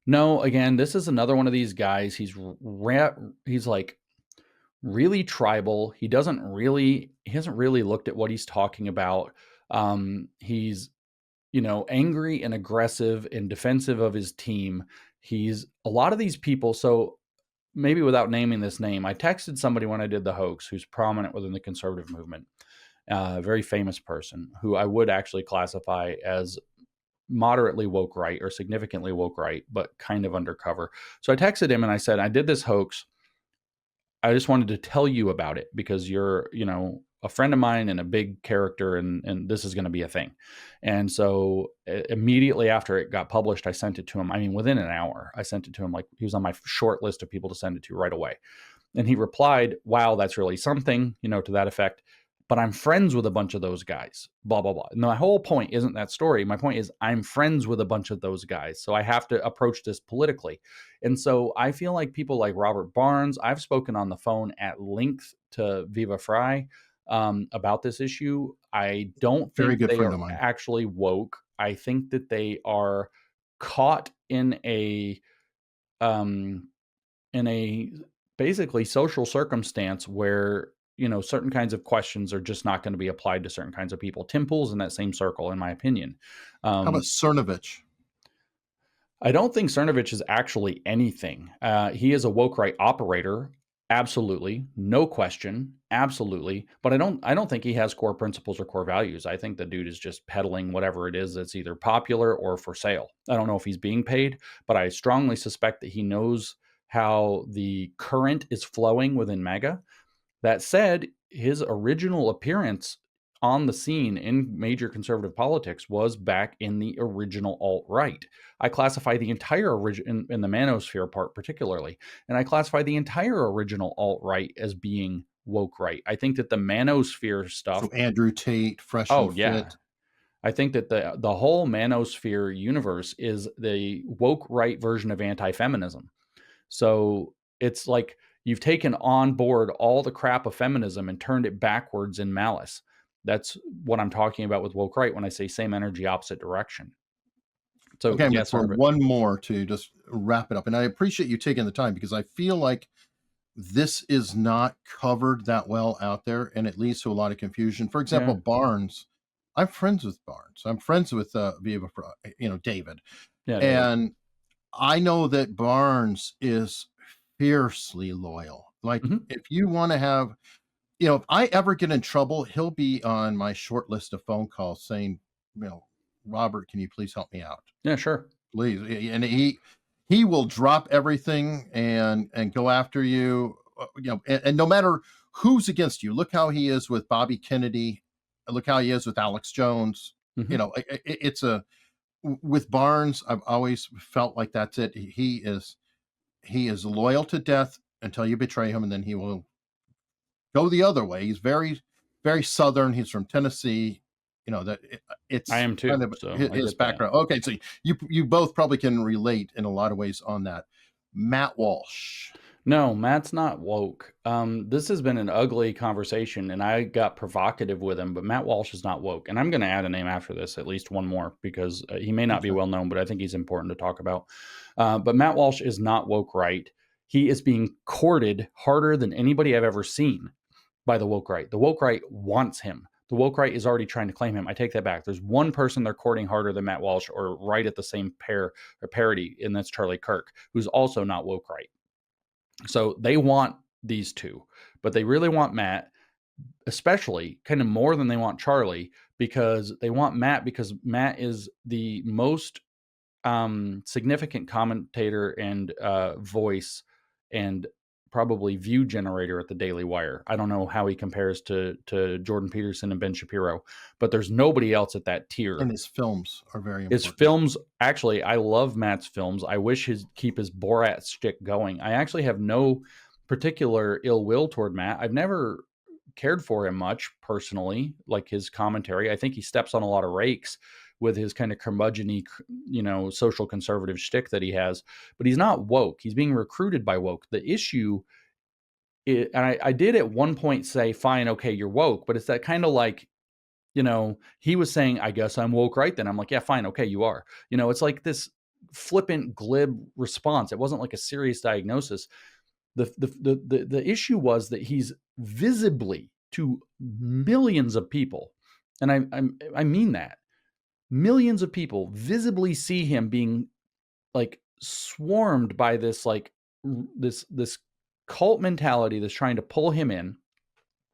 No, again, this is another one of these guys. He's like really tribal. He hasn't really looked at what he's talking about. He's angry and aggressive and defensive of his team. He's a lot of these people. So maybe without naming this name, I texted somebody when I did the hoax who's prominent within the conservative movement, a very famous person who I would actually classify as moderately woke right or significantly woke right, but kind of undercover. So I texted him and I said, I did this hoax. I just wanted to tell you about it because you're, a friend of mine and a big character, and this is going to be a thing. And so immediately after it got published, I sent it to him. I mean, within an hour, I sent it to him. Like, he was on my short list of people to send it to right away. And he replied, wow, that's really something, to that effect. But I'm friends with a bunch of those guys, blah, blah, blah. And my whole point isn't that story. My point is I'm friends with a bunch of those guys. So I have to approach this politically. And so I feel like people like Robert Barnes, I've spoken on the phone at length to Viva Frei about this issue. I don't Very think good they friend are of mine. actually woke. I think that they are caught in a um, basically social circumstance where certain kinds of questions are just not going to be applied to certain kinds of people. Tim Pool's in that same circle, in my opinion. How about Cernovich? I don't think Cernovich is actually anything. He is a woke right operator, absolutely, no question, absolutely. But I don't think he has core principles or core values. I think the dude is just peddling whatever it is that's either popular or for sale. I don't know if he's being paid, but I strongly suspect that he knows how the current is flowing within MAGA. That said, his original appearance on the scene in major conservative politics was back in the original alt-right. I classify the entire in the manosphere part particularly, and I classify the entire original alt-right as being woke right. I think that the manosphere stuff. So Andrew Tate, Fresh and Oh yeah, Fit. I think that the whole manosphere universe is the woke right version of anti-feminism. So it's like you've taken on board all the crap of feminism and turned it backwards in malice. That's what I'm talking about with woke right when I say same energy, opposite direction. So Okay, I'm going to yes, throw Cernovich. one more to just wrap it up. And I appreciate you taking the time because I feel like this is not covered that well out there, and it leads to a lot of confusion. For example, Yeah. Barnes. I'm friends with Barnes. I'm friends with David. Yeah. And I know that Barnes is fiercely loyal. Like, Mhm. if you want to have, if I ever get in trouble, he'll be on my short list of phone calls saying, Robert, can you please help me out? Yeah, sure. Please. And he will drop everything and go after you, and no matter who's against you. Look how he is with Bobby Kennedy. Look how he is with Alex Jones. Mhm. It's with Barnes, I've always felt like that's it. He is loyal to death until you betray him, and then he will go the other way. He's very, very Southern. He's from Tennessee. I It's am too. kind of So I his get that. background. Okay, so you both probably can relate in a lot of ways on that. Matt Walsh. No, Matt's not woke. This has been an ugly conversation, and I got provocative with him, but Matt Walsh is not woke. And I'm going to add a name after this, at least one more, because he may not be Okay. well known, but I think he's important to talk about. But Matt Walsh is not woke right. He is being courted harder than anybody I've ever seen by the woke right. The woke right wants him. The woke right is already trying to claim him. I take that back. There's one person they're courting harder than Matt Walsh, or right at the same pair or parity, and that's Charlie Kirk, who's also not woke right. So they want these two, but they really want Matt, especially kind of more than they want Charlie, because they want Matt because Matt is the most significant commentator and voice and probably view generator at the Daily Wire. I don't know how he compares to Jordan Peterson and Ben Shapiro, but there's nobody else at that tier. And his films are very His important. films, actually, I love Matt's films. I wish he'd keep his Borat stick going. I actually have no particular ill will toward Matt. I've never cared for him much personally, like his commentary. I think he steps on a lot of rakes with his kind of curmudgeon-y, social conservative shtick that he has. But he's not woke. He's being recruited by woke. The issue, and I did at one point say, fine, okay, you're woke, but it's that kind of like, he was saying, I guess I'm woke right then. I'm like, yeah, fine. Okay, you are. It's like this flippant, glib response. It wasn't like a serious diagnosis. The issue was that he's visibly to millions of people, and I mean that, millions of people visibly see him being like swarmed by this like this cult mentality that's trying to pull him in,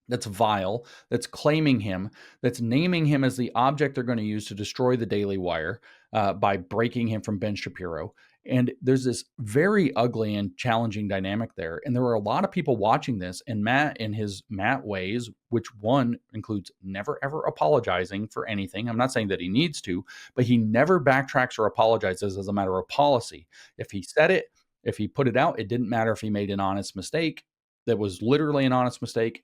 that's vile, that's claiming him, that's naming him as the object they're going to use to destroy the Daily Wire by breaking him from Ben Shapiro. And there's this very ugly and challenging dynamic there. And there were a lot of people watching this, and Matt, in his Matt ways, which one includes never ever apologizing for anything. I'm not saying that he needs to, but he never backtracks or apologizes as a matter of policy. If he said it, if he put it out, it didn't matter if he made an honest mistake. That was literally an honest mistake.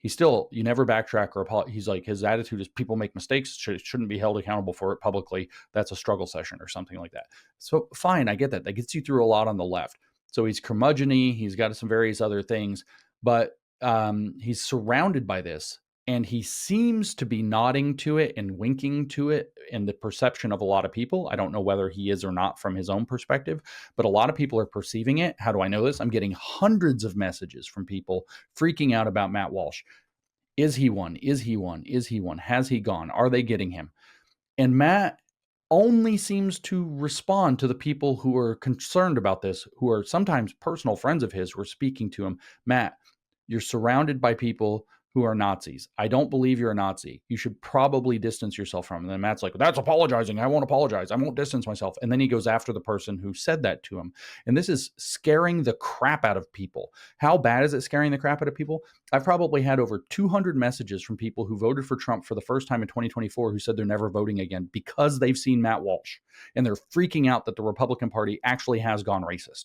You never backtrack or apologize. He's like, his attitude is people make mistakes, shouldn't be held accountable for it publicly. That's a struggle session or something like that. So fine, I get that. That gets you through a lot on the left. So he's curmudgeon-y, he's got some various other things, but he's surrounded by this, and he seems to be nodding to it and winking to it in the perception of a lot of people. I don't know whether he is or not from his own perspective, but a lot of people are perceiving it. How do I know this? I'm getting hundreds of messages from people freaking out about Matt Walsh. Is he one? Is he one? Is he one? Has he gone? Are they getting him? And Matt only seems to respond to the people who are concerned about this, who are sometimes personal friends of his, who are speaking to him. Matt, you're surrounded by people who are Nazis. I don't believe you're a Nazi. You should probably distance yourself from them. And then Matt's like, that's apologizing. I won't apologize. I won't distance myself. And then he goes after the person who said that to him. And this is scaring the crap out of people. How bad is it scaring the crap out of people? I've probably had over 200 messages from people who voted for Trump for the first time in 2024 who said they're never voting again because they've seen Matt Walsh. And they're freaking out that the Republican Party actually has gone racist.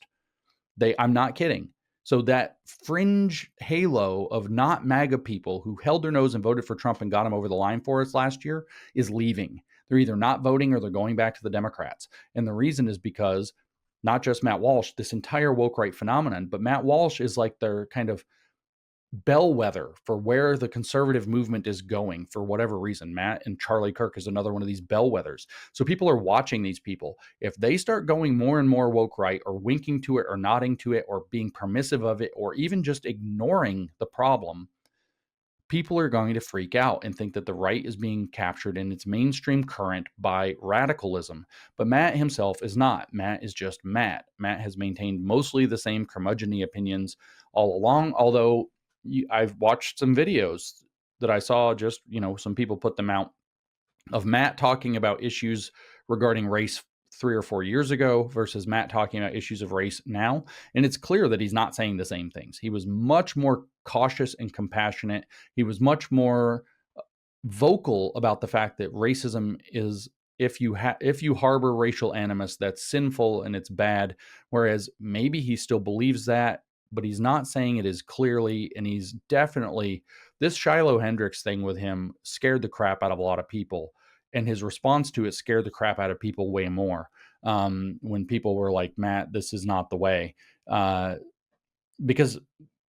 I'm not kidding. So that fringe halo of not MAGA people who held their nose and voted for Trump and got him over the line for us last year is leaving. They're either not voting or they're going back to the Democrats. And the reason is because not just Matt Walsh, this entire woke right phenomenon, but Matt Walsh is like their kind of bellwether for where the conservative movement is going for whatever reason. Matt and Charlie Kirk is another one of these bellwethers. So people are watching these people. If they start going more and more woke right, or winking to it, or nodding to it, or being permissive of it, or even just ignoring the problem, people are going to freak out and think that the right is being captured in its mainstream current by radicalism. But Matt himself is not. Matt is just Matt. Matt has maintained mostly the same curmudgeon-y opinions all along, although I've watched some videos that I saw, just, some people put them out, of Matt talking about issues regarding race 3 or 4 years ago versus Matt talking about issues of race now. And it's clear that he's not saying the same things. He was much more cautious and compassionate. He was much more vocal about the fact that racism is, if you harbor racial animus, that's sinful and it's bad. Whereas maybe he still believes that, but he's not saying it as clearly. And he's definitely, this Shiloh Hendricks thing with him scared the crap out of a lot of people. And his response to it scared the crap out of people way more. When people were like, Matt, this is not the way. Because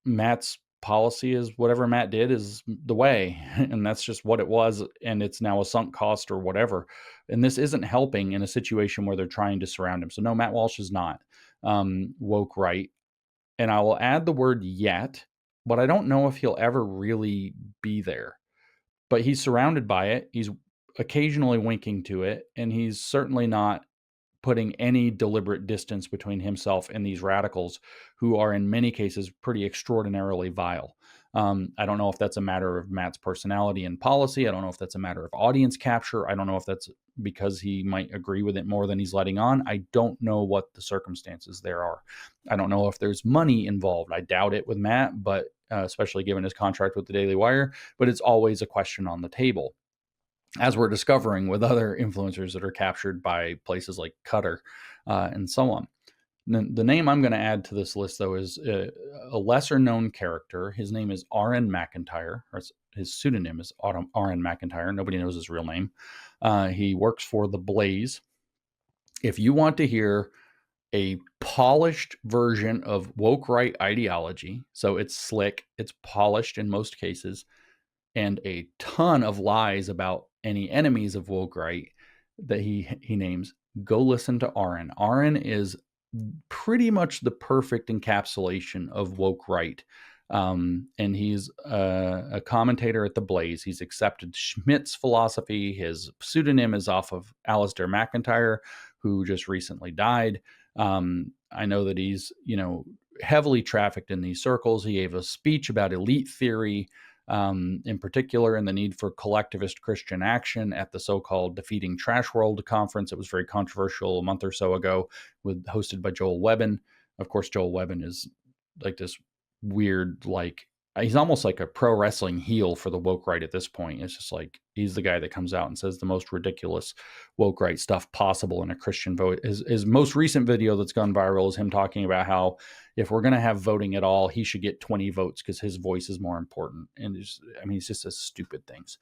Matt's policy is whatever Matt did is the way. And that's just what it was. And it's now a sunk cost or whatever. And this isn't helping in a situation where they're trying to surround him. So no, Matt Walsh is not woke right. And I will add the word yet, but I don't know if he'll ever really be there. But he's surrounded by it. He's occasionally winking to it. And he's certainly not putting any deliberate distance between himself and these radicals who are in many cases pretty extraordinarily vile. I don't know if that's a matter of Matt's personality and policy. I don't know if that's a matter of audience capture. I don't know if that's because he might agree with it more than he's letting on. I don't know what the circumstances there are. I don't know if there's money involved. I doubt it with Matt, but especially given his contract with the Daily Wire, but it's always a question on the table, as we're discovering with other influencers that are captured by places like Qatar and so on. The name I'm going to add to this list, though, is a lesser-known character. His name is R.N. McIntyre, or his pseudonym is R.N. McIntyre. Nobody knows his real name. He works for The Blaze. If you want to hear a polished version of woke right ideology, so it's slick, it's polished in most cases, and a ton of lies about any enemies of woke right that he names, go listen to Aaron. Aaron is pretty much the perfect encapsulation of woke right. And he's a commentator at The Blaze. He's accepted Schmitt's philosophy. His pseudonym is off of Alistair McIntyre, who just recently died. I know that he's, heavily trafficked in these circles. He gave a speech about elite theory, in particular, and the need for collectivist Christian action at the so-called Defeating Trash World conference. It was very controversial a month or so ago, hosted by Joel Webbon. Of course, Joel Webbon is like this weird, like, he's almost like a pro wrestling heel for the woke right at this point. It's just like, he's the guy that comes out and says the most ridiculous woke right stuff possible in a Christian vote. His most recent video that's gone viral is him talking about how if we're going to have voting at all, he should get 20 votes because his voice is more important. And he just says stupid things.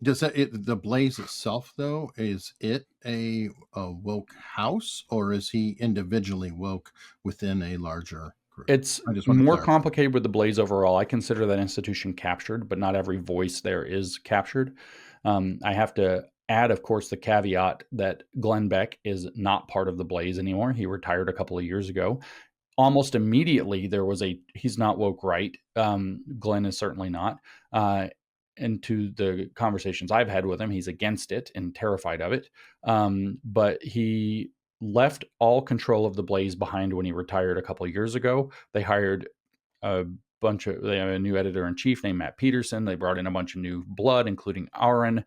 Does the Blaze itself, though, is it a woke house, or is he individually woke within a larger group? It's more complicated with the Blaze overall. I consider that institution captured, but not every voice there is captured. I have to add, of course, the caveat that Glenn Beck is not part of the Blaze anymore. He retired a couple of years ago. Almost immediately, there was he's not woke right. Glenn is certainly not. And to the conversations I've had with him, he's against it and terrified of it. But he left all control of the Blaze behind when he retired a couple of years ago. They hired they have a new editor-in-chief named Matt Peterson. They brought in a bunch of new blood, including Aaron.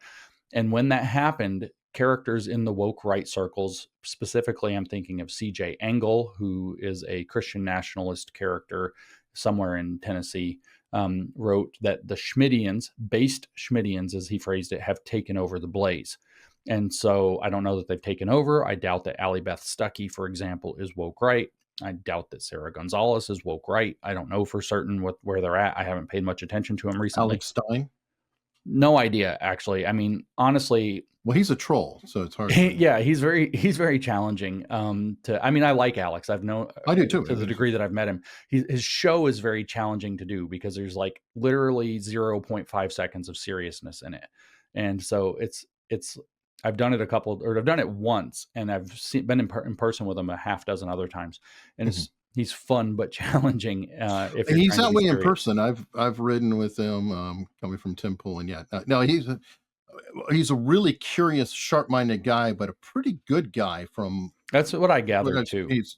And when that happened, characters in the woke right circles, specifically, I'm thinking of C.J. Engel, who is a Christian nationalist character somewhere in Tennessee, wrote that the based Schmittians, as he phrased it, have taken over the Blaze. And so I don't know that they've taken over. I doubt that Allie Beth Stuckey, for example, is woke right. I doubt that Sarah Gonzalez is woke right. I don't know for certain where they're at. I haven't paid much attention to them recently. Alex Stein? No idea, actually. I mean, honestly. Well, he's a troll, so it's hard. Yeah, he's very challenging. I like Alex. I do too, to the degree that I've met him. His show is very challenging to do because there's like literally 0.5 seconds of seriousness in it, and so it's. I've done it I've done it once, and I've been in person with him a half dozen other times, and he's fun but challenging. If he's that way in person, I've ridden with him coming from Tim Pool, and yeah, no, he's a really curious, sharp-minded guy, but a pretty good guy. That's what I gathered too. He's,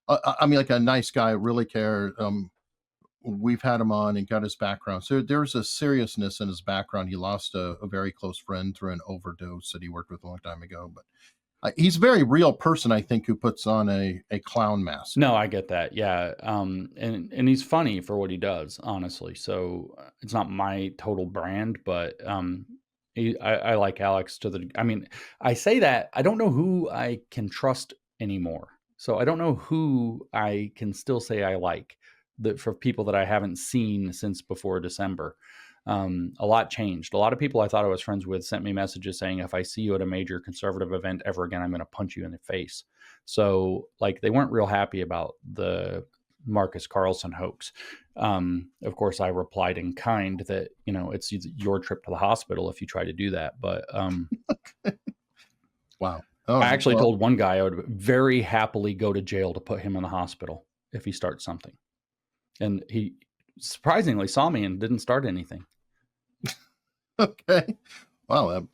like a nice guy, really cares. We've had him on and got his background. So there's a seriousness in his background. He lost a very close friend through an overdose that he worked with a long time ago. But he's a very real person, I think, who puts on a clown mask. No, I get that. Yeah. And he's funny for what he does, honestly. So it's not my total brand, but I like Alex I say that I don't know who I can trust anymore. So I don't know who I can still say I like. For people that I haven't seen since before December. A lot changed. A lot of people I thought I was friends with sent me messages saying, if I see you at a major conservative event ever again, I'm going to punch you in the face. So they weren't real happy about the Marcus Carlson hoax. Of course, I replied in kind that, it's your trip to the hospital if you try to do that. But wow. I actually told one guy I would very happily go to jail to put him in the hospital if he starts something. And he surprisingly saw me and didn't start anything. Okay. Wow.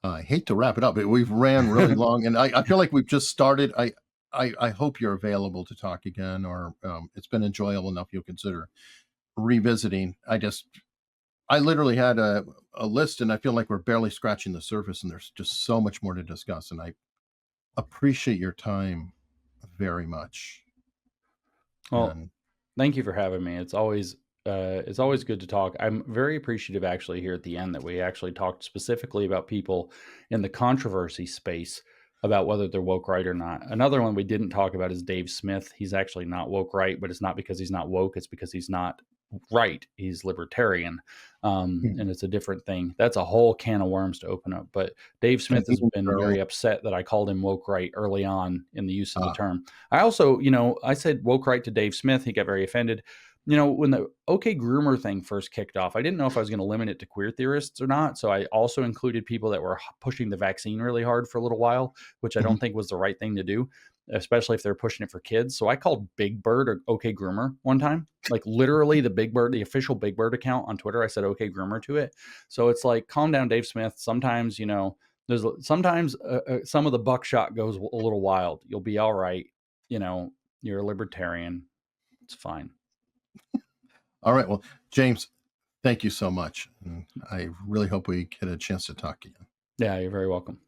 I hate to wrap it up, but we've ran really long, and I feel like we've just started. I hope you're available to talk again, or it's been enjoyable enough you'll consider revisiting. I literally had a list, and I feel like we're barely scratching the surface, and there's just so much more to discuss. And I appreciate your time very much. Well, thank you for having me. It's always good to talk. I'm very appreciative actually here at the end that we actually talked specifically about people in the controversy space about whether they're woke right or not. Another one we didn't talk about is Dave Smith. He's actually not woke right, but it's not because he's not woke. It's because he's not right. He's libertarian. And it's a different thing. That's a whole can of worms to open up. But Dave Smith has been very upset that I called him woke right early on in the use of the term. I also, I said woke right to Dave Smith. He got very offended. When the OK Groomer thing first kicked off, I didn't know if I was going to limit it to queer theorists or not. So I also included people that were pushing the vaccine really hard for a little while, which I don't think was the right thing to do, especially if they're pushing it for kids. So I called Big Bird or OK Groomer one time, like literally the Big Bird, the official Big Bird account on Twitter. I said OK Groomer to it. So it's like, calm down, Dave Smith. Sometimes, there's sometimes some of the buckshot goes a little wild. You'll be all right. You're a libertarian. It's fine. All right. Well, James, thank you so much. And I really hope we get a chance to talk again. Yeah, you're very welcome.